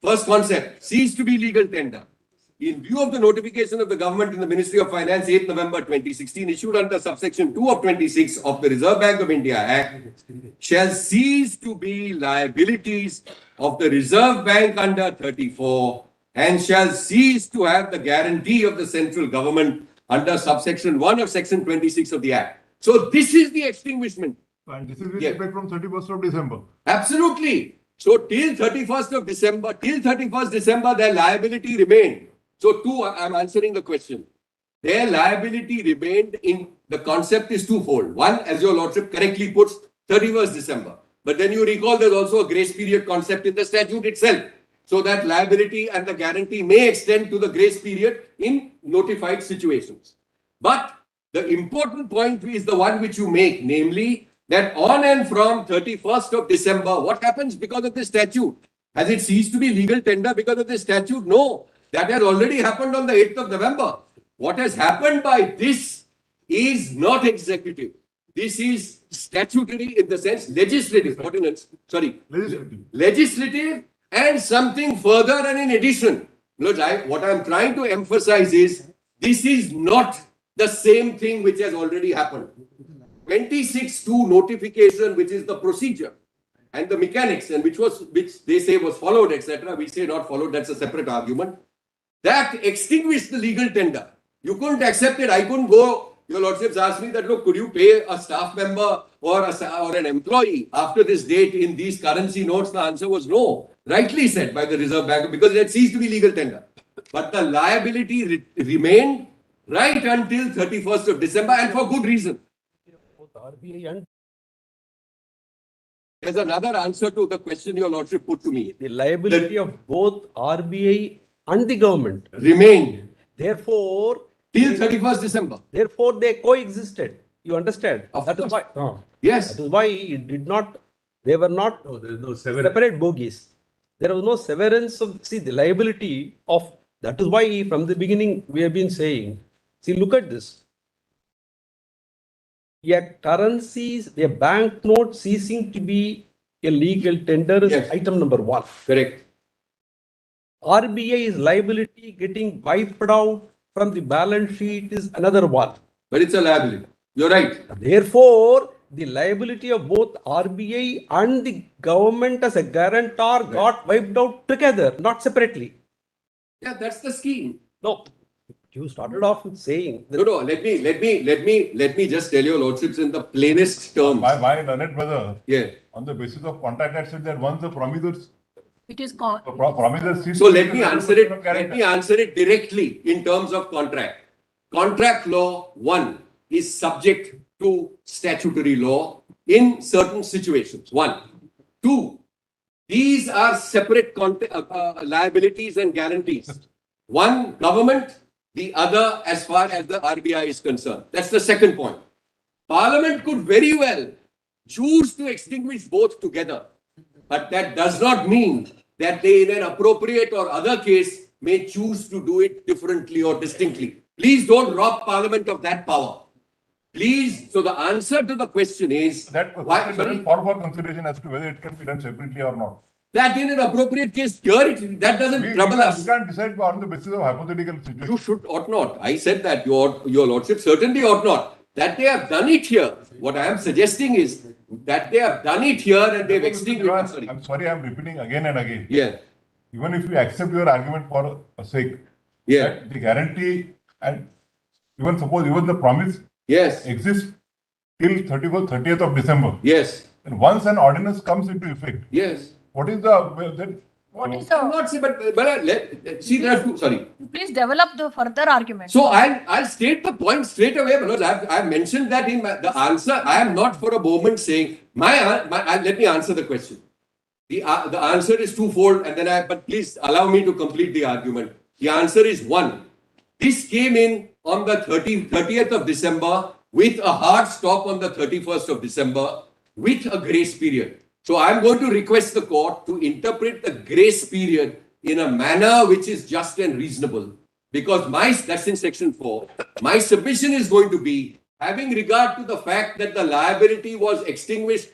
S1: First concept, ceased to be legal tender. In view of the notification of the government in the Ministry of Finance, 8th November 2016, issued under subsection 2 of 26 of the Reserve Bank of India Act, shall cease to be liabilities of the Reserve Bank under 34 and shall cease to have the guarantee of the central government under subsection 1 of section 26 of the Act. So this is the extinguishment.
S2: And this is with effect from 31st of December.
S1: Absolutely. So till 31st of December, till 31st December, their liability remained. So I'm answering the question. Their liability remained in, the concept is twofold. One, as your lordship correctly puts, 31st December. But then you recall there's also a grace period concept in the statute itself. So that liability and the guarantee may extend to the grace period in notified situations. But the important point is the one which you make, namely that on and from 31st of December, what happens because of the statute? Has it ceased to be legal tender because of the statute? No, that has already happened on the 8th of November. What has happened by this is not executive. This is statutory in the sense legislative, ordinance, sorry, legislative and something further and in addition. What I'm trying to emphasize is this is not the same thing which has already happened. 26(2) notification, which is the procedure and the mechanics, and which they say was followed, etc. We say not followed, that's a separate argument. That extinguished the legal tender. You couldn't accept it. I couldn't go. Your lordships asked me that, look, could you pay a staff member or an employee after this date in these currency notes? The answer was no. Rightly said by the Reserve Bank, because it had ceased to be legal tender. But the liability remained right until 31st of December, and for good reason. There's another answer to the question your lordship put to me.
S4: The liability of both RBI and the government
S1: Remained
S4: therefore
S1: till 31st December.
S4: therefore they coexisted. You understand?
S1: Of
S4: That is
S1: course.
S4: why.
S1: Yes.
S4: That is why it did not. They were not
S2: There is no severance.
S4: separate bogies. There was no severance of. See, the liability of. That is why from the beginning we have been saying. See, look at this. A currencies, a banknote ceasing to be a legal tender is
S1: Yes.
S4: item number one.
S1: Correct.
S4: RBI's liability getting wiped out from the balance sheet is another one.
S1: But it's a liability. You're right.
S4: Therefore, the liability of both RBI and the government as a guarantor got wiped out together, not separately.
S1: Yeah, that's the scheme.
S4: No, you started off with saying that
S1: No, let me just tell your lordships in the plainest terms.
S2: My learned brother,
S1: Yeah.
S2: on the basis of contract, had said that once the promisers
S3: It is
S2: cease.
S1: So let me answer it. Let me answer it directly in terms of contract. Contract law, one, is subject to statutory law in certain situations. One. Two, these are separate liabilities and guarantees. One, government, the other as far as the RBI is concerned. That's the second point. Parliament could very well choose to extinguish both together. But that does not mean that they, in an appropriate or other case, may choose to do it differently or distinctly. Please don't rob Parliament of that power. Please. So the answer to the question is
S2: That
S1: why,
S2: doesn't fall for consideration as to whether it can be done separately or not.
S1: that in an appropriate case, here that doesn't trouble us.
S2: We can't decide on the basis of hypothetical situation.
S1: You should ought not. I said that your lordship certainly ought not. That they have done it here. What I am suggesting is that they have done it here and they've extinguished.
S2: I'm sorry, I'm repeating again and again.
S1: Yeah.
S2: Even if we accept your argument for a sake,
S1: Yeah.
S2: that the guarantee and even suppose even the promise
S1: Yes.
S2: exists till 30th of December.
S1: Yes.
S2: And once an ordinance comes into effect,
S1: Yes.
S2: what is the then?
S3: What is
S1: I'm
S3: the,
S1: not saying, but see, there are two. Sorry.
S3: please develop the further argument.
S1: So I'll state the point straight away, Manoj. I've mentioned that in the answer. I am not for a moment saying let me answer the question. The answer is twofold, and then but please allow me to complete the argument. The answer is one. This came in on the 30th of December with a hard stop on the 31st of December with a grace period. So I'm going to request the court to interpret the grace period in a manner which is just and reasonable. Because that's in section 4, my submission is going to be, having regard to the fact that the liability was extinguished,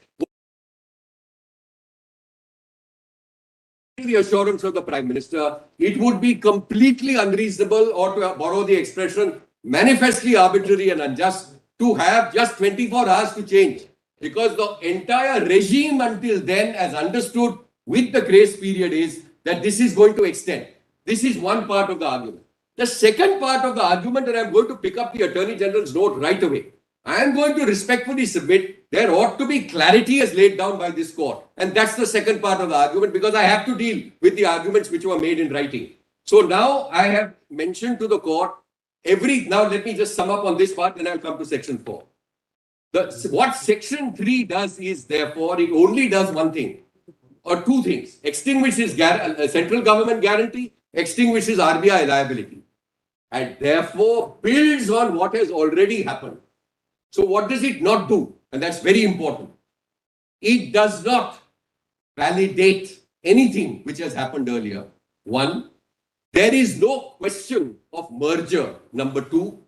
S1: the assurance of the Prime Minister, it would be completely unreasonable, or to borrow the expression, manifestly arbitrary and unjust, to have just 24 hours to change. Because the entire regime until then, as understood with the grace period, is that this is going to extend. This is one part of the argument. The second part of the argument, and I'm going to pick up the Attorney General's note right away. I am going to respectfully submit there ought to be clarity as laid down by this court. And that's the second part of the argument, because I have to deal with the arguments which were made in writing. So now I have mentioned to the court now let me just sum up on this part, then I'll come to section 4. What section 3 does is, therefore, it only does one thing or two things: extinguishes central government guarantee, extinguishes RBI liability, and therefore builds on what has already happened. So what does it not do? And that's very important. It does not validate anything which has happened earlier. One, there is no question of merger. Number two,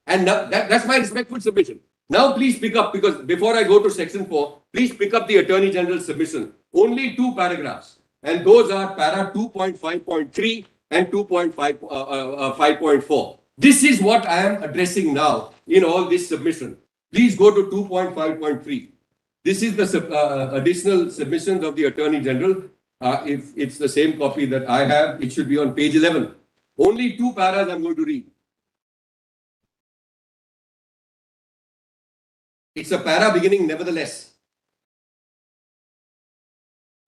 S1: and that's my respectful submission. Now please pick up, because before I go to section 4, please pick up the Attorney General's submission. Only 2 paragraphs, and those are para 2.5.3 and 2.5.4. This is what I am addressing now in all this submission. Please go to 2.5.3. This is the additional submissions of the Attorney General. If it's the same copy that I have, it should be on page 11. Only 2 paras I'm going to read. It's a para beginning nevertheless.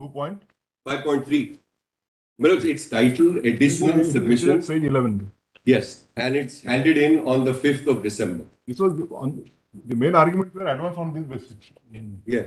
S1: 5.3. Well, it's titled Additional Submissions.
S2: Page 11.
S1: Yes, and it's handed in on the 5th of December.
S2: This was on the main argument were advanced on this basis.
S1: Yeah.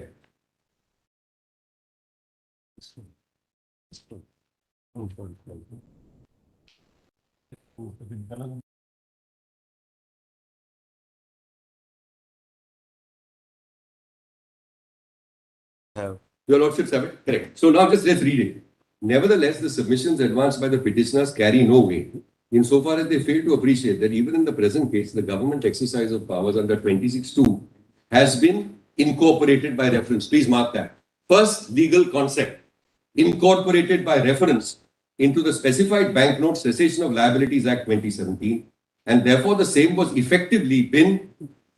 S1: Your Lordship have it? Correct. So now let's read it. Nevertheless, the submissions advanced by the petitioners carry no weight, insofar as they fail to appreciate that even in the present case, the government exercise of powers under 26(2) has been incorporated by reference. Please mark that. First legal concept, incorporated by reference into the specified Banknote Cessation of Liabilities Act 2017, and therefore the same was effectively been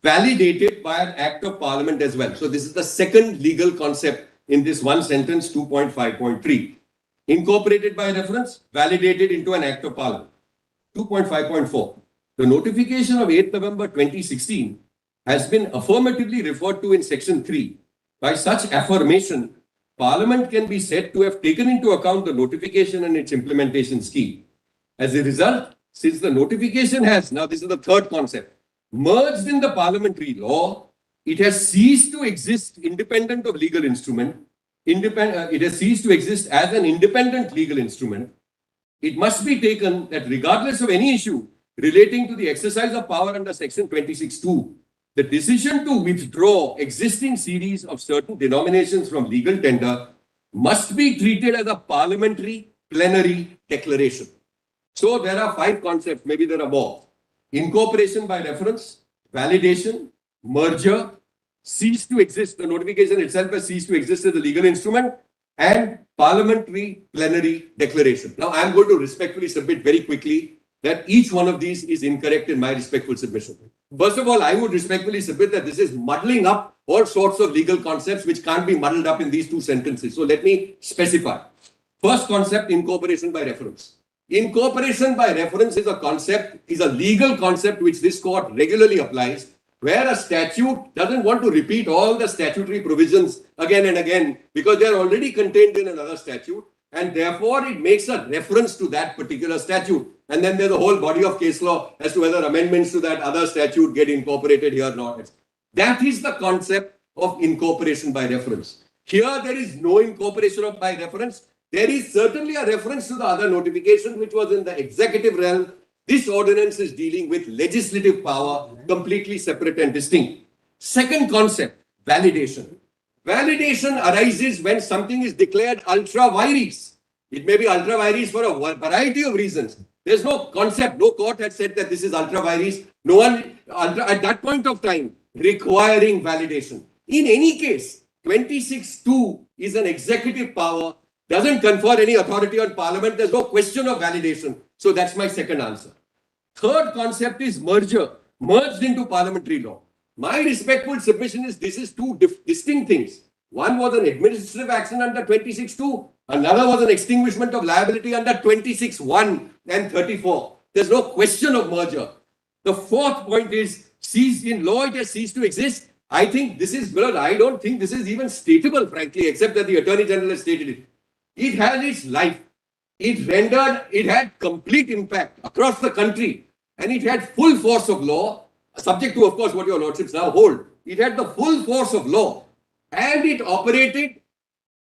S1: validated by an act of parliament as well. So this is the second legal concept in this one sentence, 2.5.3. Incorporated by reference, validated into an act of parliament. 2.5.4. The notification of 8th November 2016 has been affirmatively referred to in section 3. By such affirmation, Parliament can be said to have taken into account the notification and its implementation scheme. As a result, since the notification has, now this is the third concept, merged in the parliamentary law, it has ceased to exist independent of legal instrument. It has ceased to exist as an independent legal instrument. It must be taken that regardless of any issue relating to the exercise of power under section 26(2), the decision to withdraw existing series of certain denominations from legal tender must be treated as a parliamentary plenary declaration. So there are 5 concepts, maybe there are more. Incorporation by reference, validation, merger, cease to exist. The notification itself has ceased to exist as a legal instrument, and parliamentary plenary declaration. Now I am going to respectfully submit very quickly that each one of these is incorrect in my respectful submission. First of all, I would respectfully submit that this is muddling up all sorts of legal concepts which can't be muddled up in these 2 sentences. So let me specify. First concept, incorporation by reference. Incorporation by reference is a legal concept which this court regularly applies, where a statute doesn't want to repeat all the statutory provisions again and again because they are already contained in another statute, and therefore it makes a reference to that particular statute. And then there's a whole body of case law as to whether amendments to that other statute get incorporated here or not. That is the concept of incorporation by reference. Here there is no incorporation by reference. There is certainly a reference to the other notification which was in the executive realm. This ordinance is dealing with legislative power, completely separate and distinct. Second concept, validation. Validation arises when something is declared ultra vires. It may be ultra vires for a variety of reasons. There's no concept, no court had said that this is ultra vires. No one at that point of time requiring validation. In any case, 26(2) is an executive power, doesn't confer any authority on parliament. There's no question of validation. So that's my second answer. Third concept is merger, merged into parliamentary law. My respectful submission is this is 2 distinct things. One was an administrative action under 26(2), another was an extinguishment of liability under 26(1) and 34. There's no question of merger. The fourth point is ceased in law, it has ceased to exist. I think this is, well, I don't think this is even stateable, frankly, except that the Attorney General has stated it. It has its life. It had complete impact across the country, and it had full force of law, subject to, of course, what your lordships now hold. It had the full force of law, and it operated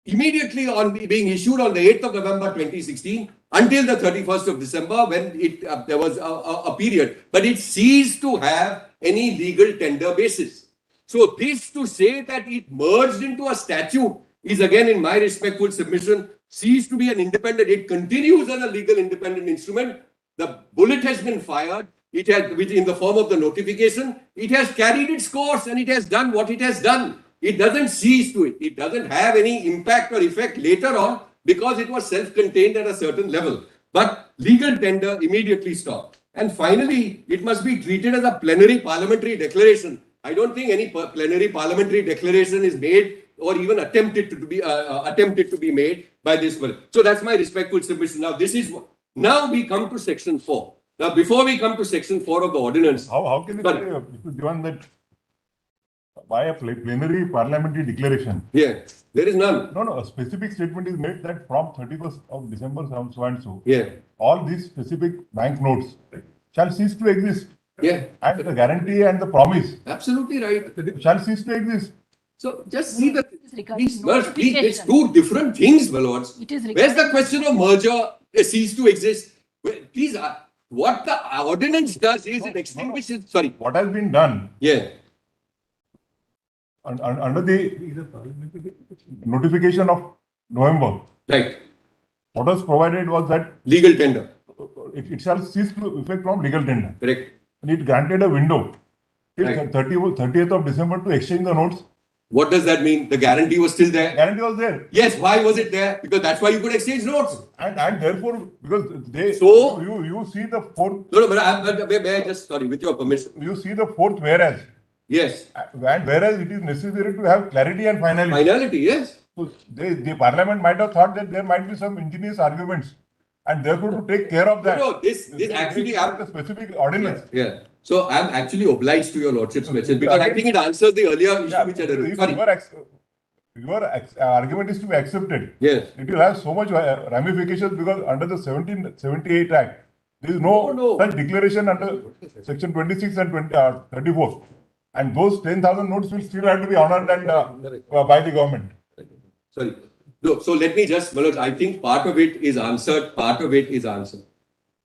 S1: immediately on being issued on the 8th of November 2016 until the 31st of December, when there was a period, but it ceased to have any legal tender basis. So this, to say that it merged into a statute, is again, in my respectful submission, ceased to be an independent. It continues as a legal independent instrument. The bullet has been fired. It has, in the form of the notification, it has carried its course and it has done what it has done. It doesn't cease to it. It doesn't have any impact or effect later on because it was self-contained at a certain level. But legal tender immediately stopped. And finally, it must be treated as a plenary parliamentary declaration. I don't think any plenary parliamentary declaration is made or even attempted to be made by this bill. So that's my respectful submission. Now we come to section 4. Now, before we come to section 4 of the ordinance,
S2: How can it
S1: Sorry.
S2: say, Mr. Diwan, that by a plenary parliamentary declaration,
S1: yeah, there is none.
S2: no, a specific statement is made that from 31st of December, so and so,
S1: Yeah,
S2: all these specific bank notes shall cease to exist.
S1: yeah,
S2: And the guarantee and the promise
S1: absolutely right.
S2: shall cease to exist.
S1: So just see that
S3: regarding
S1: please merge, please, it's
S3: notification.
S1: two different things, my lords.
S3: It is
S1: Where's the
S3: regarding-
S1: question of merger cease to exist? Please, what the ordinance does is it extinguishes, sorry,
S2: What has been done
S1: yeah,
S2: under the notification of November,
S1: right,
S2: what was provided was that
S1: legal tender,
S2: it shall cease to effect from legal tender.
S1: correct.
S2: And it granted a window till
S1: Right.
S2: 30th of December to exchange the notes.
S1: What does that mean? The guarantee was still there?
S2: Guarantee was there.
S1: Yes, why was it there? Because that's why you could exchange notes.
S2: And therefore, because they,
S1: So-
S2: you see the fourth,
S1: No, but may I just, sorry, with your permission.
S2: you see the fourth whereas.
S1: Yes,
S2: And whereas it is necessary to have clarity and finality.
S1: finality, yes.
S2: So the parliament might have thought that there might be some ingenious arguments, and therefore to take care of that.
S1: No, this actually,
S2: a specific ordinance.
S1: yeah. So I'm actually obliged to your lordship's mention because I think it answers the earlier issue which I
S2: If
S1: raised. Sorry.
S2: your argument is to be accepted,
S1: Yes.
S2: it will have so much ramifications because under the 1778 Act, there is no
S1: No.
S2: such declaration under section 26 and 34. And those 10,000 notes will still have to be honored and by the government.
S1: Sorry. No, so let me just, Manoj, I think part of it is answered, part of it is answered.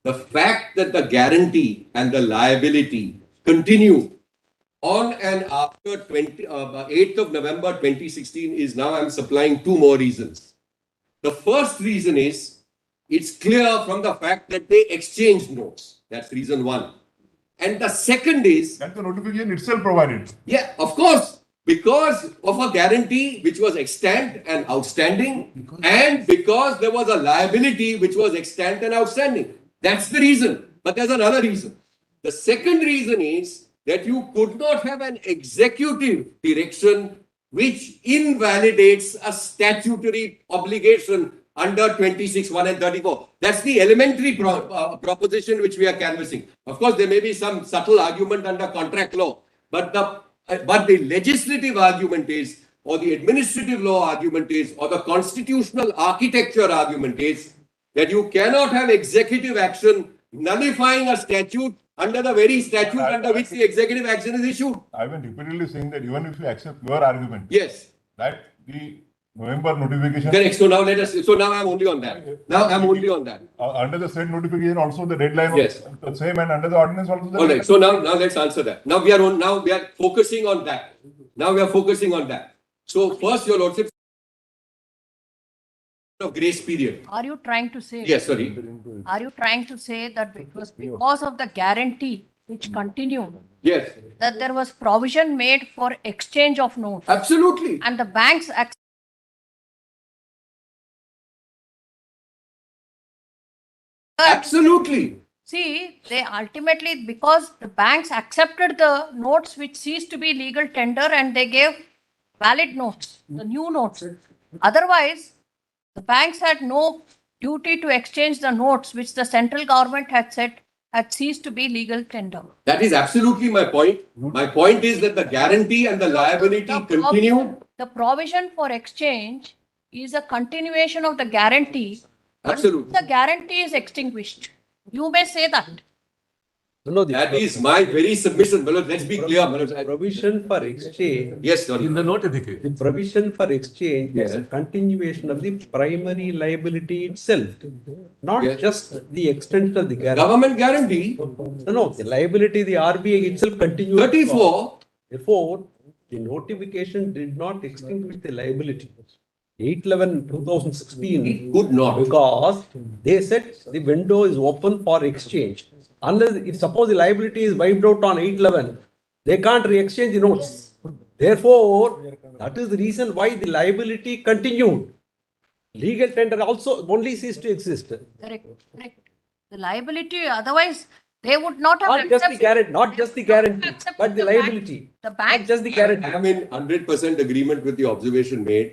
S1: The fact that the guarantee and the liability continue on and after 8th of November 2016 is now I'm supplying two more reasons. The first reason is it's clear from the fact that they exchanged notes. That's reason one. And the second is,
S2: That's the notification itself provided.
S1: yeah, of course, because of a guarantee which was extant and outstanding, and because there was a liability which was extant and outstanding. That's the reason. But there's another reason. The second reason is that you could not have an executive direction which invalidates a statutory obligation under 26(1) and 34. That's the elementary proposition which we are canvassing. Of course, there may be some subtle argument under contract law, but the legislative argument is, or the administrative law argument is, or the constitutional architecture argument is that you cannot have executive action nullifying a statute under the very statute under which the executive action is issued.
S2: I've been repeatedly saying that even if you accept your argument,
S1: Yes.
S2: that the November notification.
S1: Correct. So now I'm only on that. Now I'm only on that.
S2: Under the said notification, also the deadline
S1: Yes.
S2: was the same, and under the ordinance also the
S1: All
S2: deadline.
S1: right. So now let's answer that. Now we are focusing on that. So first, your lordship, of grace period.
S3: Are you trying to say?
S1: Yes, sorry.
S3: Are you trying to say that it was because of the guarantee which continued,
S1: Yes,
S3: that there was provision made for exchange of notes
S1: absolutely.
S3: and the banks
S1: Absolutely.
S3: see, they ultimately, because the banks accepted the notes which ceased to be legal tender and they gave valid notes, the new notes. Otherwise, the banks had no duty to exchange the notes which the central government had said had ceased to be legal tender.
S1: That is absolutely my point. My point is that the guarantee and the liability continue.
S3: The provision for exchange is a continuation of the guarantee.
S1: Absolutely.
S3: The guarantee is extinguished. You may say that.
S4: No,
S1: That is my very submission. Manoj, let's be clear. Manoj.
S4: provision for exchange.
S1: Yes, sorry.
S2: In the notification.
S4: The provision for exchange is a
S1: Yes.
S4: continuation of the primary liability itself, not
S1: Yes.
S4: just the extent of the guarantee.
S1: Government guarantee,
S4: No, the liability, the RBI itself continues.
S1: 34.
S4: Therefore, the notification did not extinguish the liability. 8/11/2016.
S1: Could not.
S4: Because they said the window is open for exchange. Unless, if suppose the liability is wiped out on 8/11, they can't re-exchange the notes. Therefore, that is the reason why the liability continued. Legal tender also only ceased to exist.
S3: Correct. Correct. The liability, otherwise they would not have.
S4: Not just the
S3: accepted-
S4: guarantee, not just the guarantee,
S3: accepted
S4: but the
S3: bank-
S4: liability.
S3: The
S4: Not
S3: bank.
S4: just the
S1: I
S4: guarantee.
S1: am in 100% agreement with the observation made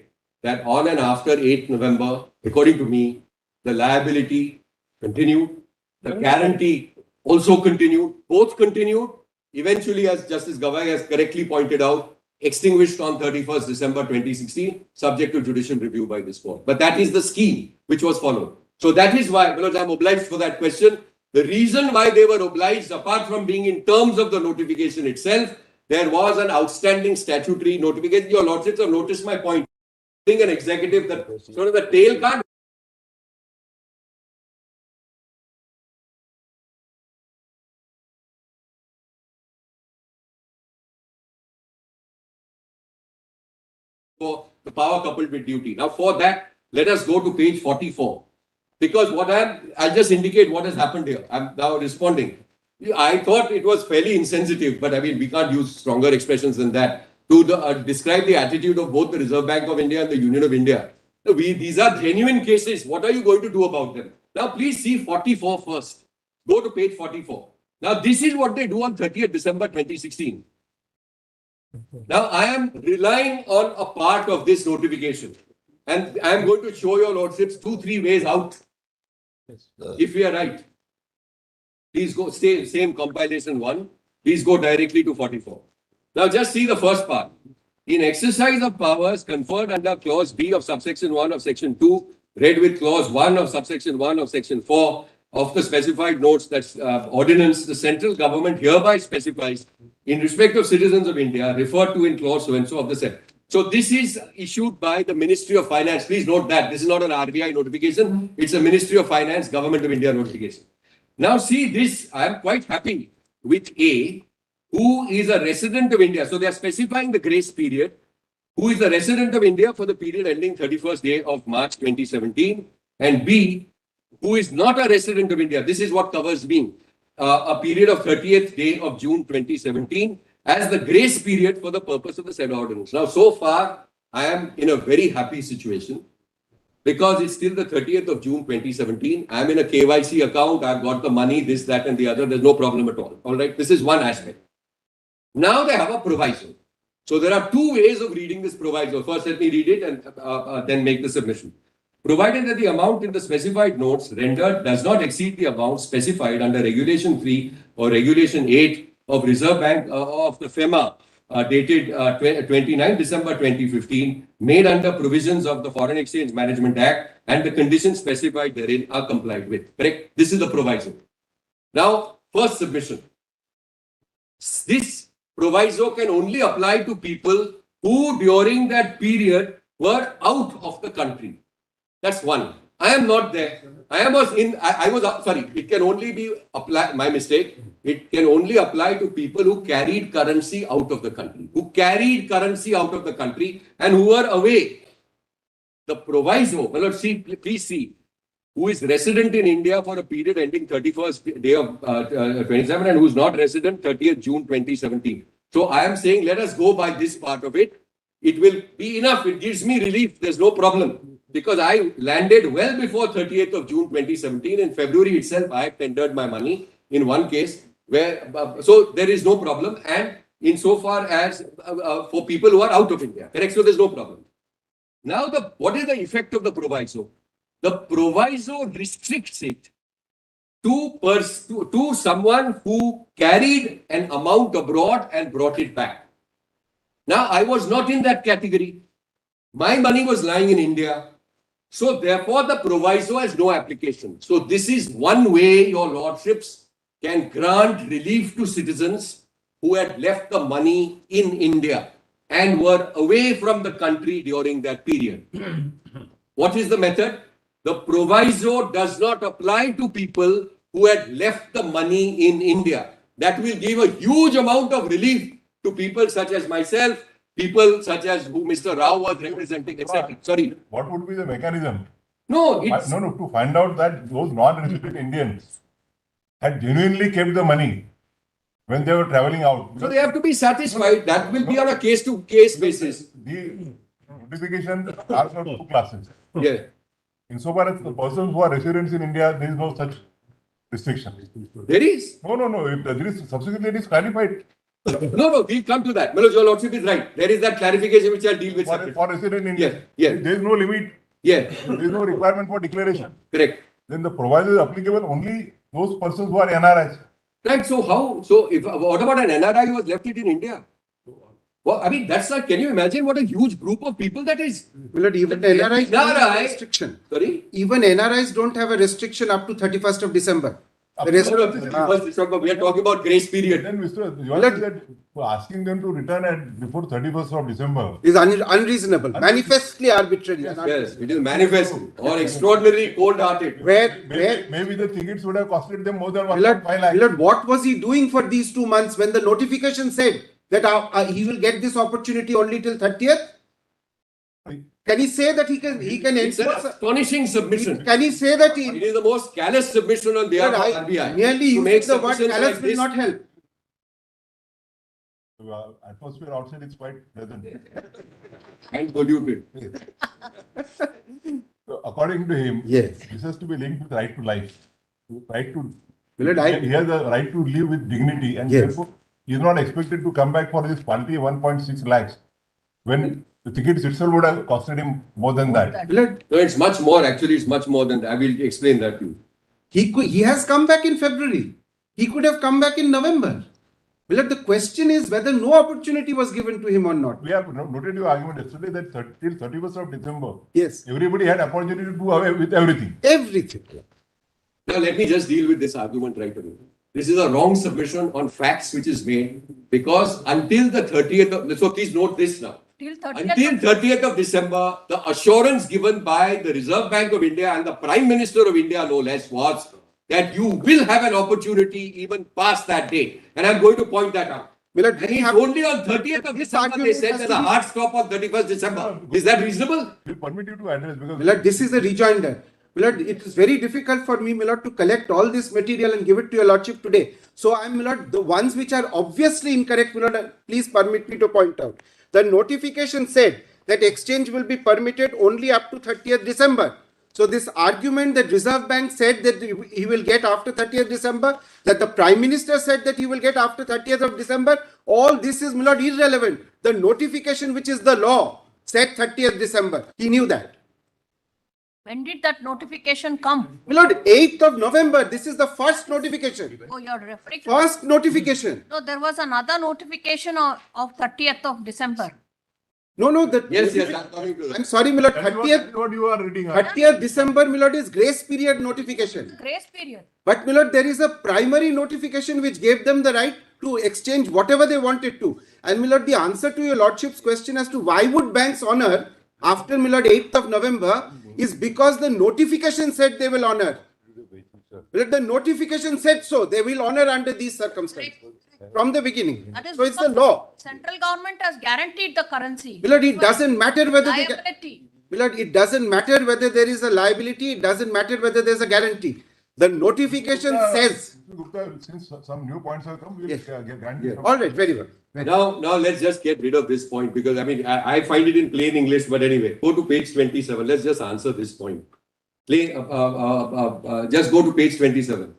S1: that on and after 8 November, according to me, the liability continued, the guarantee also continued, both continued. Eventually, as Justice Gavai has correctly pointed out, extinguished on 31st December 2016, subject to judicial review by this court. But that is the scheme which was followed. So that is why, because I'm obliged for that question, the reason why they were obliged, apart from being in terms of the notification itself, there was an outstanding statutory notification. Your lordships have noticed my point. Being an executive, that sort of the tail card. For the power coupled with duty. Now, for that, let us go to page 44. Because I'll just indicate what has happened here. I'm now responding. I thought it was fairly insensitive, but I mean, we can't use stronger expressions than that to describe the attitude of both the Reserve Bank of India and the Union of India. These are genuine cases. What are you going to do about them? Now, please see 44 first. Go to page 44. Now, this is what they do on 30th December 2016. Now, I am relying on a part of this notification. And I am going to show your lordships 2-3 ways out. If we are right. Please go, same compilation 1. Please go directly to 44. Now, just see the first part. In exercise of powers conferred under clause B of subsection 1 of section 2, read with clause 1 of subsection 1 of section 4 of the specified notes, that's ordinance, the central government hereby specifies in respect of citizens of India referred to in clause so and so of the set. So this is issued by the Ministry of Finance. Please note that this is not an RBI notification. It's a Ministry of Finance, Government of India notification. Now see this, I am quite happy with A, who is a resident of India. So they are specifying the grace period, who is a resident of India for the period ending 31st day of March 2017. And B, who is not a resident of India. This is what covers me. A period of 30th day of June 2017 as the grace period for the purpose of the said ordinance. Now, so far, I am in a very happy situation because it's still the 30th of June 2017. I'm in a KYC account. I've got the money, this, that, and the other. There's no problem at all. All right. This is one aspect. Now they have a proviso. So there are 2 ways of reading this proviso. First, let me read it and then make the submission. Provided that the amount in the specified notes rendered does not exceed the amount specified under Regulation 3 or Regulation 8 of Reserve Bank of the FEMA dated 29 December 2015, made under provisions of the Foreign Exchange Management Act and the conditions specified therein are complied with. Correct? This is the proviso. Now, first submission. This proviso can only apply to people who during that period were out of the country. That's one. I am not there. I was sorry, it can only be applied, my mistake. It can only apply to people who carried currency out of the country, and who were away. The proviso, well, let's see, please see, who is resident in India for a period ending 31st day of 27 and who is not resident 30th June 2017. So I am saying, let us go by this part of it. It will be enough. It gives me relief. There's no problem. Because I landed well before 30th of June 2017. In February itself, I tendered my money in one case where, so there is no problem. And insofar as for people who are out of India, correct? So there's no problem. Now, what is the effect of the proviso? The proviso restricts it to someone who carried an amount abroad and brought it back. Now, I was not in that category. My money was lying in India. So therefore, the proviso has no application. So this is one way your lordships can grant relief to citizens who had left the money in India and were away from the country during that period. What is the method? The proviso does not apply to people who had left the money in India. That will give a huge amount of relief to people such as myself, people such as who Mr. Rao was representing, etc. Sorry.
S2: What would be the mechanism?
S1: No, it's
S2: No, to find out that those non-resident Indians had genuinely kept the money when they were traveling out.
S1: so they have to be satisfied. That will be on a case-to-case basis.
S2: The notification are for two classes.
S1: Yeah.
S2: Insofar as the persons who are residents in India, there is no such restriction.
S1: There is.
S2: No. If there is subsequently it is clarified
S1: No, we'll come to that. Your Lordship is right. There is that clarification which I'll deal with
S2: for
S1: separately.
S2: resident India.
S1: Yes.
S2: There is no limit.
S1: Yeah,
S2: There is no requirement for declaration.
S1: correct.
S2: Then the proviso is applicable only those persons who are NRIs.
S1: Right, so how? So if what about an NRI who has left it in India? Well, I mean, that's like, can you imagine what a huge group of people that is?
S6: Well, even NRIs don't have a
S1: NRI,
S6: restriction.
S1: sorry?
S6: Even NRIs don't have a restriction up to 31st of December. The rest
S1: First December, we are talking about grace period.
S2: Then Mr. Diwan said that for asking them to return at before 31st of December.
S6: is unreasonable, manifestly arbitrary. and
S1: Yes, it is manifest or extraordinarily cold-hearted.
S6: Where,
S2: Maybe the tickets would have costed them more than
S6: Millard,
S2: 1.5 lakhs.
S6: Millard, what was he doing for these 2 months when the notification said that he will get this opportunity only till 30th? Can he say that he can
S1: It's an
S6: enforce?
S1: astonishing submission.
S6: Can he say that
S1: It
S6: he?
S1: is the most callous submission on behalf
S6: Millard,
S1: of RBI.
S6: merely
S1: To
S6: using
S1: make
S6: the word
S1: submissions
S6: callous
S1: like
S6: will
S1: this.
S6: not help.
S2: Atmosphere outside is quite pleasant.
S1: And polluted.
S2: So according to him,
S6: Yes.
S2: this has to be linked with right to life. Right to
S6: Millard,
S2: he has the right to live with dignity, and
S6: Yes.
S2: therefore he is not expected to come back for this party 1.6 lakhs when the tickets itself would have costed him more than that.
S6: Millard,
S1: No, it's much more. Actually, it's much more than that. I will explain that to you.
S6: he has come back in February. He could have come back in November. Millard, the question is whether no opportunity was given to him or not.
S2: We have noted your argument yesterday that till 31st of December,
S6: Yes.
S2: everybody had opportunity to do away with everything.
S6: Everything.
S1: Now, let me just deal with this argument right away. This is a wrong submission on facts which is made because until the 30th of, so please note this now.
S3: Till 30th.
S1: Until 30th of December, the assurance given by the Reserve Bank of India and the Prime Minister of India, no less, was that you will have an opportunity even past that date. And I'm going to point that out.
S6: Millard,
S1: And
S6: we
S1: it's
S6: have-
S1: only on 30th of
S6: This
S1: December they
S6: argument
S1: said
S6: has
S1: that
S6: to
S1: the
S6: be-
S1: hard stop on 31st December. Is that reasonable?
S2: We'll permit you to address because
S6: Millard, this is a rejoinder. Millard, it is very difficult for me, Millard, to collect all this material and give it to your lordship today. So I'm, Millard, the ones which are obviously incorrect, Millard, please permit me to point out. The notification said that exchange will be permitted only up to 30th December. So this argument that Reserve Bank said that he will get after 30th December, that the Prime Minister said that he will get after 30th of December, all this is, Millard, irrelevant. The notification, which is the law, said 30th December. He knew that.
S3: When did that notification come?
S6: Millard, 8th of November, this is the first notification.
S3: Oh, you're referring to.
S6: First notification.
S3: No, there was another notification of 30th of December.
S6: No, that.
S1: Yes, I'm coming to that.
S6: I'm sorry, Millard,
S2: that is
S6: 30th,
S2: what you are reading. Huh?
S6: 30th December, Millard, is grace period notification.
S3: Grace period.
S6: But Millard, there is a primary notification which gave them the right to exchange whatever they wanted to. And Millard, the answer to your lordship's question as to why would banks honor after Millard 8th of November is because the notification said they will honor. Millard, the notification said so. They will honor under these circumstances from the beginning.
S3: That is
S6: So it's the
S3: because
S6: law.
S3: Central government has guaranteed the currency.
S6: Millard, it doesn't matter whether they
S3: Liability.
S6: Millard, it doesn't matter whether there is a liability, it doesn't matter whether there's a guarantee. The notification says,
S2: Gupta, since some new points have come, we'll
S6: Yes.
S2: grant you some-
S6: all right, very well.
S1: Now let's just get rid of this point because I mean I find it in plain English, but anyway, go to page 27. Let's just answer this point. Just go to page 27.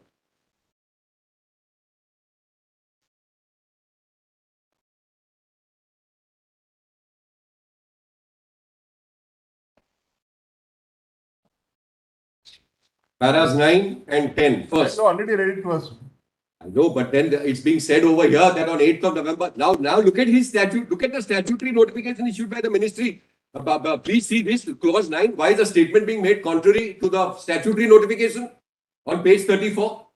S1: Paras 9 and 10 first.
S2: So already read it to us.
S1: I know, but then it's being said over here that on 8th of November. Now look at his statute. Look at the statutory notification issued by the ministry. Please see this clause 9. Why is the statement being made contrary to the statutory notification on page 34?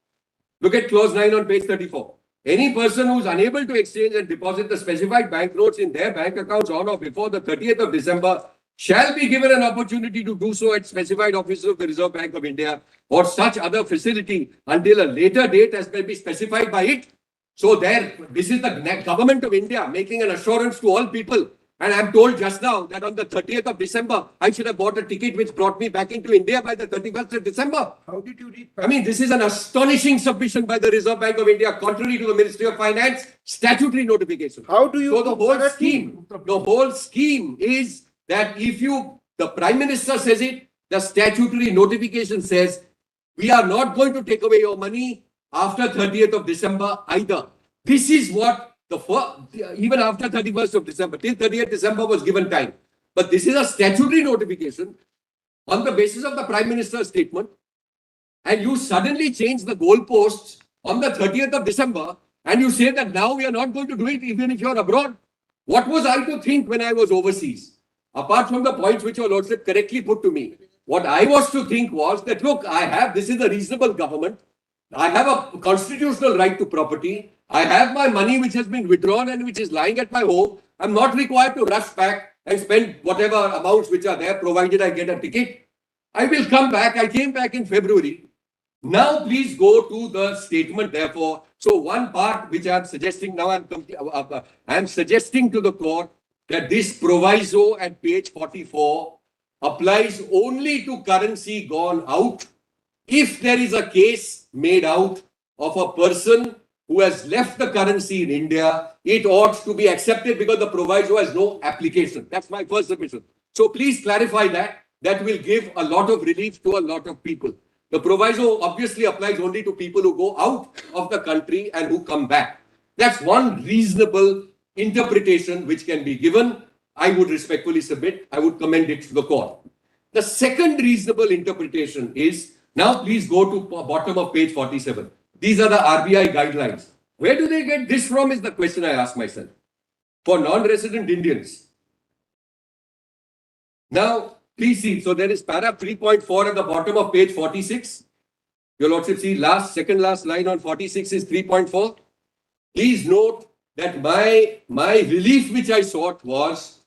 S1: Look at clause 9 on page 34. Any person who is unable to exchange and deposit the specified banknotes in their bank accounts on or before the 30th of December shall be given an opportunity to do so at specified offices of the Reserve Bank of India or such other facility until a later date as may be specified by it. So this is the government of India making an assurance to all people. And I'm told just now that on the 30th of December, I should have bought a ticket which brought me back into India by the 31st of December.
S6: How did you read?
S1: I mean, this is an astonishing submission by the Reserve Bank of India, contrary to the Ministry of Finance statutory notification.
S6: How do you?
S1: So the whole scheme is that if the Prime Minister says it, the statutory notification says, we are not going to take away your money after 30th of December either. This is what even after 31st of December, till 30th December was given time. But this is a statutory notification on the basis of the Prime Minister's statement. And you suddenly change the goalposts on the 30th of December and you say that now we are not going to do it even if you're abroad. What was I to think when I was overseas? Apart from the points which your Lordship correctly put to me, what I was to think was that, look, this is a reasonable government. I have a constitutional right to property. I have my money which has been withdrawn and which is lying at my home. I'm not required to rush back and spend whatever amounts which are there, provided I get a ticket. I will come back. I came back in February. Now, please go to the statement, therefore. So, one part which I'm suggesting now, I'm suggesting to the court that this proviso at page 44 applies only to currency gone out if there is a case made out of a person who has left the currency in India. It ought to be accepted because the proviso has no application. That's my first submission. So please clarify that. That will give a lot of relief to a lot of people. The proviso obviously applies only to people who go out of the country and who come back. That's one reasonable interpretation which can be given. I would respectfully submit. I would commend it to the court. The second reasonable interpretation is, now please go to bottom of page 47. These are the RBI guidelines. Where do they get this from is the question I ask myself. For non-resident Indians. Now, please see. So there is para 3.4 at the bottom of page 46. Your Lordship, see second last line on 46 is 3.4. Please note that my relief which I sought was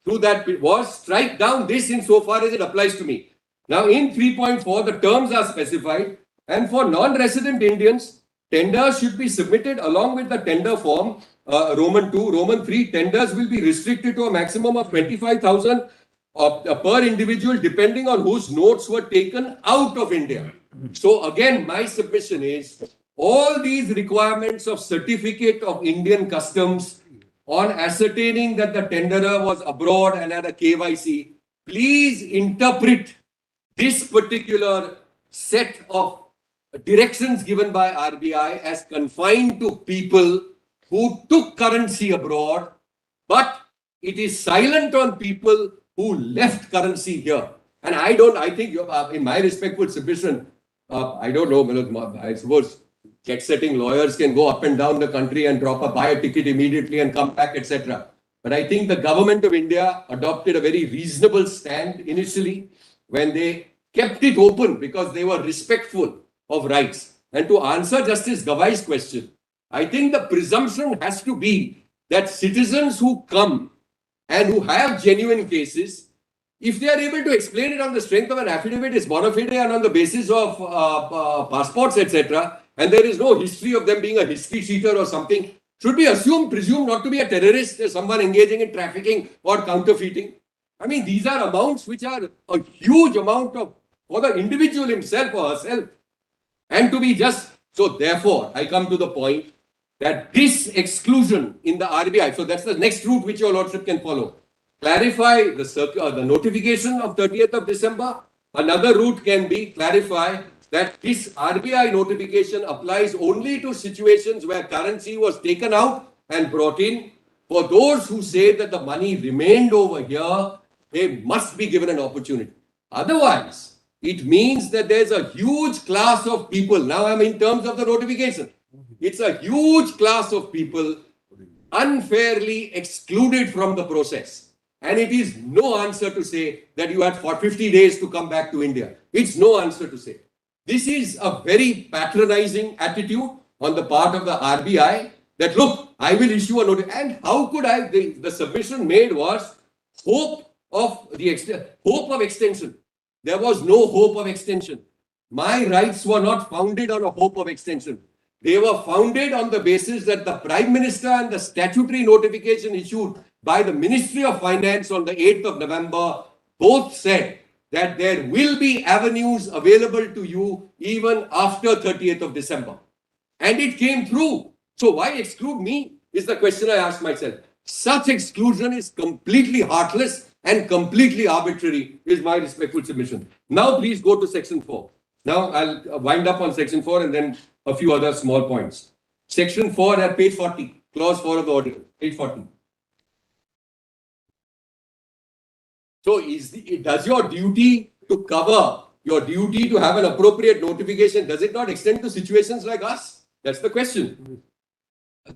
S1: strike down this insofar as it applies to me. Now in 3.4, the terms are specified, and for non-resident Indians, tenders should be submitted along with the tender form, Roman 2, Roman 3, tenders will be restricted to a maximum of 25,000 per individual, depending on whose notes were taken out of India. So again, my submission is, all these requirements of certificate of Indian customs on ascertaining that the tenderer was abroad and had a KYC, please interpret this particular set of directions given by RBI as confined to people who took currency abroad, but it is silent on people who left currency here. And I think in my respectful submission, I don't know, I suppose jet-setting lawyers can go up and down the country and buy a ticket immediately and come back, etc. But I think the government of India adopted a very reasonable stand initially when they kept it open because they were respectful of rights. And to answer Justice Gawai's question, I think the presumption has to be that citizens who come and who have genuine cases, if they are able to explain it on the strength of an affidavit, is bona fide and on the basis of passports, etc., and there is no history of them being a history cheater or something, should be presumed not to be a terrorist, someone engaging in trafficking or counterfeiting. I mean, these are amounts which are a huge amount for the individual himself or herself. And to be just, so therefore, I come to the point that this exclusion in the RBI, so that's the next route which your Lordship can follow. Clarify the notification of 30th of December. Another route can be clarify that this RBI notification applies only to situations where currency was taken out and brought in. For those who say that the money remained over here, they must be given an opportunity. Otherwise, It means that there's a huge class of people. Now I'm in terms of the notification. It's a huge class of people unfairly excluded from the process. And it is no answer to say that you had for 50 days to come back to India. It's no answer to say. This is a very patronizing attitude on the part of the RBI that, look, I will issue a notice. And how could I? The submission made was hope of extension. There was no hope of extension. My rights were not founded on a hope of extension. They were founded on the basis that the Prime Minister and the statutory notification issued by the Ministry of Finance on the 8th of November both said that there will be avenues available to you even after 30th of December. And it came through. So why exclude me is the question I ask myself. Such exclusion is completely heartless and completely arbitrary is my respectful submission. Now please go to section 4. Now I'll wind up on section 4 and then a few other small points. Section 4 at page 40, clause 4 of the article, page 40. So does your duty to cover, your duty to have an appropriate notification, does it not extend to situations like us? That's the question.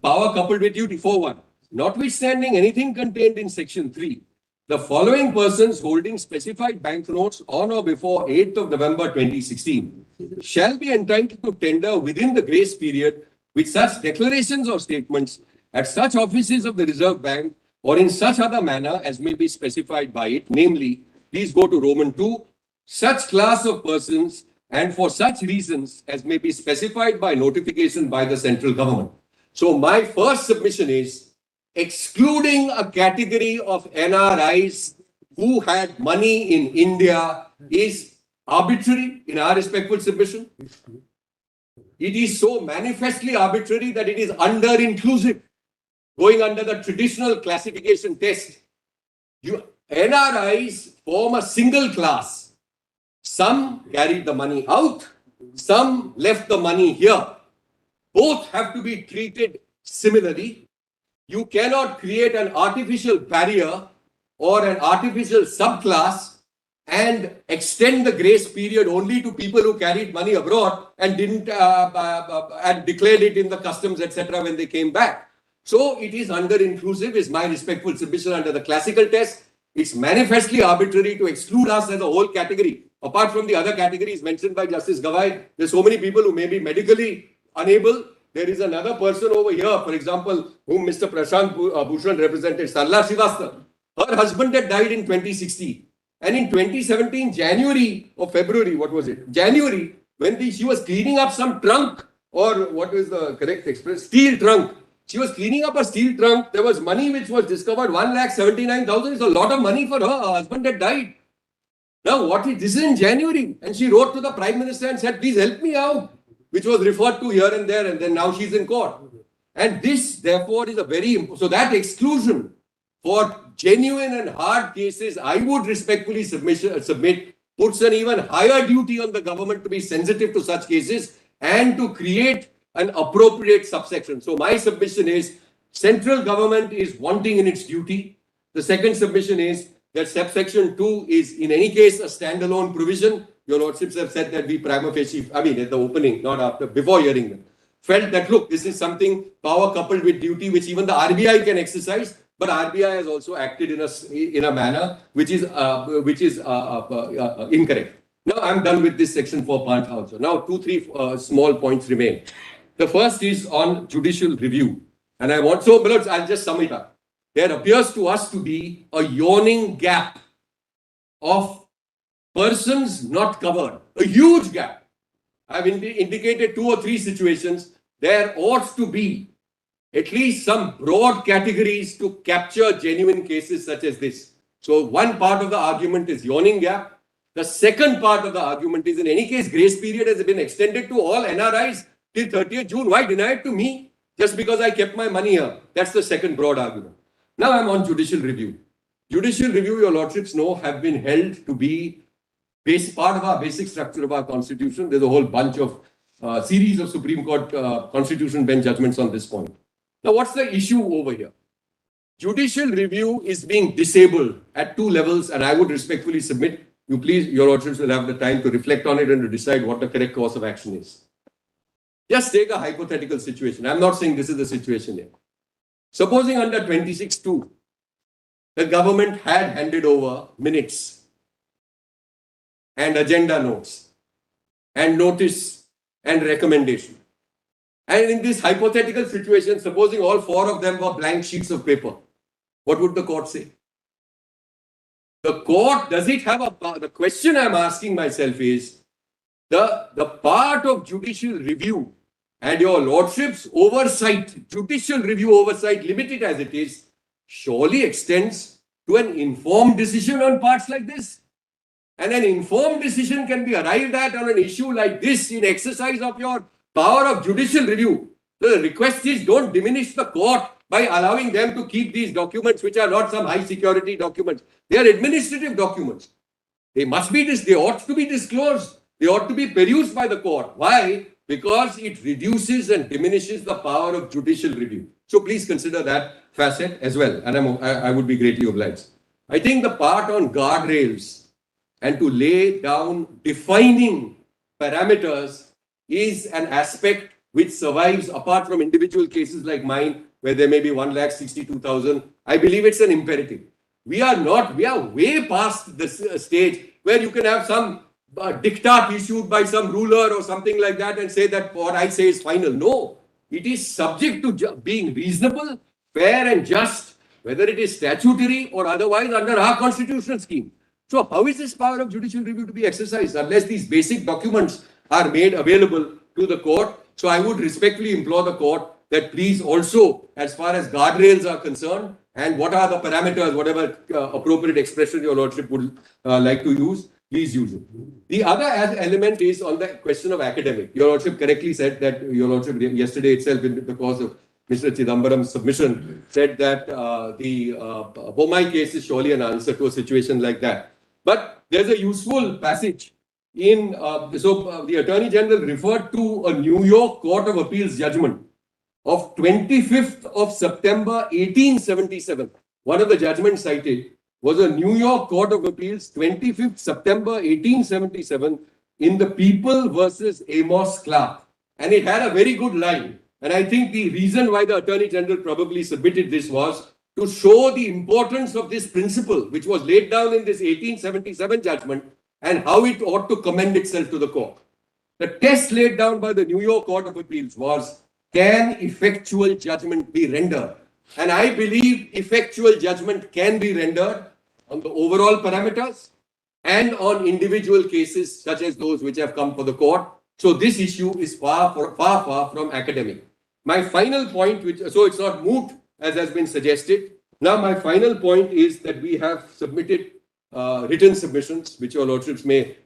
S1: Power coupled with duty, 4.1. Notwithstanding anything contained in section 3, the following persons holding specified banknotes on or before 8th of November 2016 shall be entitled to tender within the grace period with such declarations or statements at such offices of the Reserve Bank or in such other manner as may be specified by it, namely, please go to Roman 2, such class of persons and for such reasons as may be specified by notification by the central government. So my first submission is excluding a category of NRIs who had money in India is arbitrary in our respectful submission. It is so manifestly arbitrary that it is under-inclusive, going under the traditional classification test. NRIs form a single class. Some carried the money out, some left the money here. Both have to be treated similarly. You cannot create an artificial barrier or an artificial subclass and extend the grace period only to people who carried money abroad and didn't and declared it in the customs, etc. when they came back. So it is under-inclusive, is my respectful submission under the classical test. It's manifestly arbitrary to exclude us as a whole category. Apart from the other categories mentioned by Justice Gawai, there's so many people who may be medically unable. There is another person over here, for example, whom Mr. Prashant Bhushan represented, Sarla Srivastava. Her husband had died in 2016. And in 2017, January or February, what was it? January, when she was cleaning up some trunk, or what is the correct expression? Steel trunk. She was cleaning up a steel trunk. There was money which was discovered, 1,79,000. It's a lot of money for her. Her husband had died. Now, this is in January. And she wrote to the Prime Minister and said, please help me out, which was referred to here and there. And then now she's in court. And this, therefore, is a very, so that exclusion for genuine and hard cases, I would respectfully submit, puts an even higher duty on the government to be sensitive to such cases and to create an appropriate subsection. So my submission is, central government is wanting in its duty. The second submission is that subsection 2 is in any case a standalone provision. Your Lordships have said that we prima facie, at the opening, not after, before hearing them, felt that, look, this is something power coupled with duty, which even the RBI can exercise, but RBI has also acted in a manner which is incorrect. Now I'm done with this section 4 part also. Now 2-3 small points remain. The first is on judicial review. And I want, so I'll just sum it up. There appears to us to be a yawning gap of persons not covered, a huge gap. I've indicated 2 or 3 situations. There ought to be at least some broad categories to capture genuine cases such as this. So one part of the argument is yawning gap. The second part of the argument is, in any case, grace period has been extended to all NRIs till 30th June. Why deny it to me just because I kept my money here? That's the second broad argument. Now I'm on judicial review. Judicial review, your Lordships know, have been held to be part of our basic structure of our constitution. There's a whole bunch of series of Supreme Court constitution bench judgments on this point. Now, what's the issue over here? Judicial review is being disabled at 2 levels, and I would respectfully submit you please, your lordships will have the time to reflect on it and to decide what the correct course of action is. Just take a hypothetical situation. I'm not saying this is the situation here. Supposing under 26(2), the government had handed over minutes and agenda notes and notice and recommendation. And in this hypothetical situation, supposing all four of them were blank sheets of paper, what would the court say? The court, does it have a, the question I'm asking myself is, the part of judicial review and your lordship's oversight, judicial review oversight, limited as it is, surely extends to an informed decision on parts like this. And an informed decision can be arrived at on an issue like this in exercise of your power of judicial review. The request is, don't diminish the court by allowing them to keep these documents, which are not some high security documents. They are administrative documents. They must be they ought to be disclosed. They ought to be perused by the court. Why? Because it reduces and diminishes the power of judicial review. So please consider that facet as well. And I would be greatly obliged. I think the part on guardrails and to lay down defining parameters is an aspect which survives apart from individual cases like mine, where there may be 1,62,000. I believe it's an imperative. We are way past the stage where you can have some diktat issued by some ruler or something like that and say that what I say is final. No, it is subject to being reasonable, fair and just, whether it is statutory or otherwise under our constitutional scheme. So how is this power of judicial review to be exercised unless these basic documents are made available to the court? So I would respectfully implore the court that please also, as far as guardrails are concerned, and what are the parameters, whatever appropriate expression your lordship would like to use, please use it. The other element is on the question of academic. Your lordship correctly said that your lordship yesterday itself, in the course of Mr. Chidambaram's submission, said that the Bomai case is surely an answer to a situation like that. But there's a useful passage in, the Attorney General referred to a New York Court of Appeals judgment of 25th of September 1877. One of the judgments cited was a New York Court of Appeals, 25th September 1877, in the People versus Amos Clark. And it had a very good line. And I think the reason why the Attorney General probably submitted this was to show the importance of this principle, which was laid down in this 1877 judgment, and how it ought to commend itself to the court. The test laid down by the New York Court of Appeals was, can effectual judgment be rendered? And I believe effectual judgment can be rendered on the overall parameters and on individual cases such as those which have come for the court. So this issue is far from academic. My final point, so it's not moot as has been suggested. Now my final point is that we have submitted written submissions, which your lordships may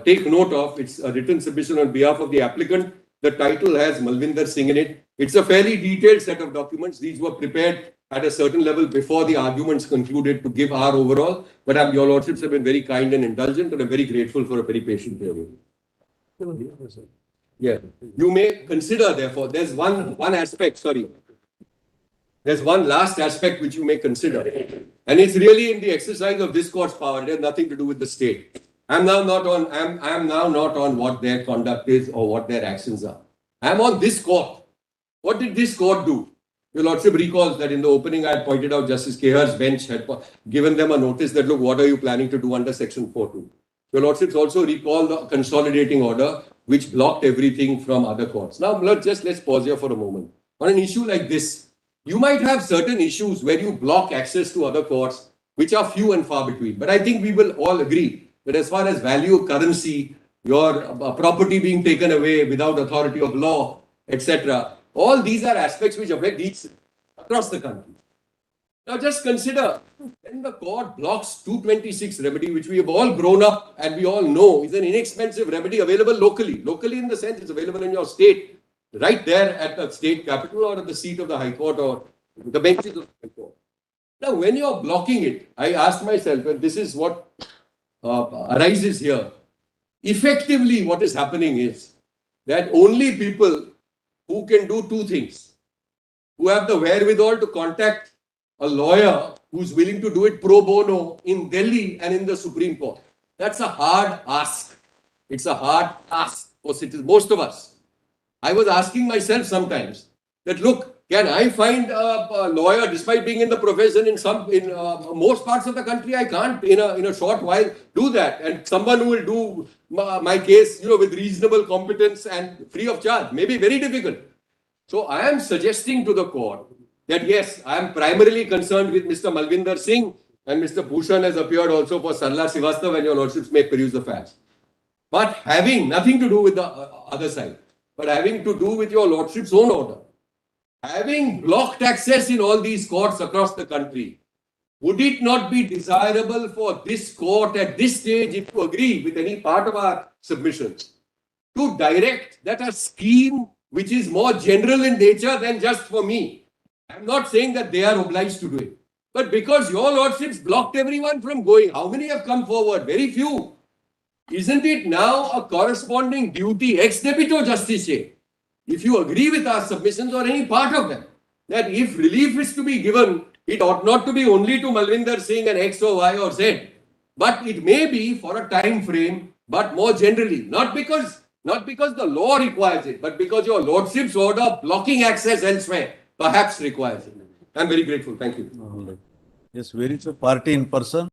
S1: take note of. It's a written submission on behalf of the applicant. The title has Malvinder Singh in it. It's a fairly detailed set of documents. These were prepared at a certain level before the arguments concluded to give our overall. But your lordships have been very kind and indulgent, and I'm very grateful for a very patient hearing. Yeah, you may consider, therefore, there's one aspect, sorry. There's one last aspect which you may consider. And it's really in the exercise of this court's power. It has nothing to do with the state. I'm now not on what their conduct is or what their actions are. I'm on this court. What did this court do? Your lordship recalls that in the opening I had pointed out Justice Kehar's bench had given them a notice that, look, what are you planning to do under Section 4.2? Your lordships also recall the consolidating order which blocked everything from other courts. Now, let's pause here for a moment. On an issue like this, you might have certain issues where you block access to other courts, which are few and far between. But I think we will all agree that as far as value of currency, your property being taken away without authority of law, etc., all these are aspects which affect each across the country. Now just consider, when the court blocks 226 remedy, which we have all grown up and we all know is an inexpensive remedy available locally. Locally in the sense it's available in your state, right there at the state capital or at the seat of the High Court or the benches of the High Court. Now when you're blocking it, I asked myself, and this is what arises here, effectively what is happening is that only people who can do two things, who have the wherewithal to contact a lawyer who's willing to do it pro bono in Delhi and in the Supreme Court. That's a hard ask. It's a hard ask for citizens, most of us. I was asking myself sometimes that, look, can I find a lawyer despite being in the profession in most parts of the country? I can't in a short while do that. And someone who will do my case, with reasonable competence and free of charge may be very difficult. So I am suggesting to the court that yes, I am primarily concerned with Mr. Malvinder Singh, and Mr. Bhushan has appeared also for Sarla Srivastava, and your lordships may peruse the facts. But having nothing to do with the other side, but having to do with your lordship's own order, having blocked access in all these courts across the country, would it not be desirable for this court at this stage, if you agree with any part of our submissions, to direct that a scheme which is more general in nature than just for me? I'm not saying that they are obliged to do it, but because your lordships blocked everyone from going, how many have come forward? Very few. Isn't it now a corresponding duty ex debito justice, if you agree with our submissions or any part of them, that if relief is to be given, it ought not to be only to Malvinder Singh and X or Y or Z, but it may be for a time frame, but more generally, not because the law requires it, but because your lordship's order blocking access elsewhere perhaps requires it. I'm very grateful. Thank you.
S5: Yes, where is the party in person?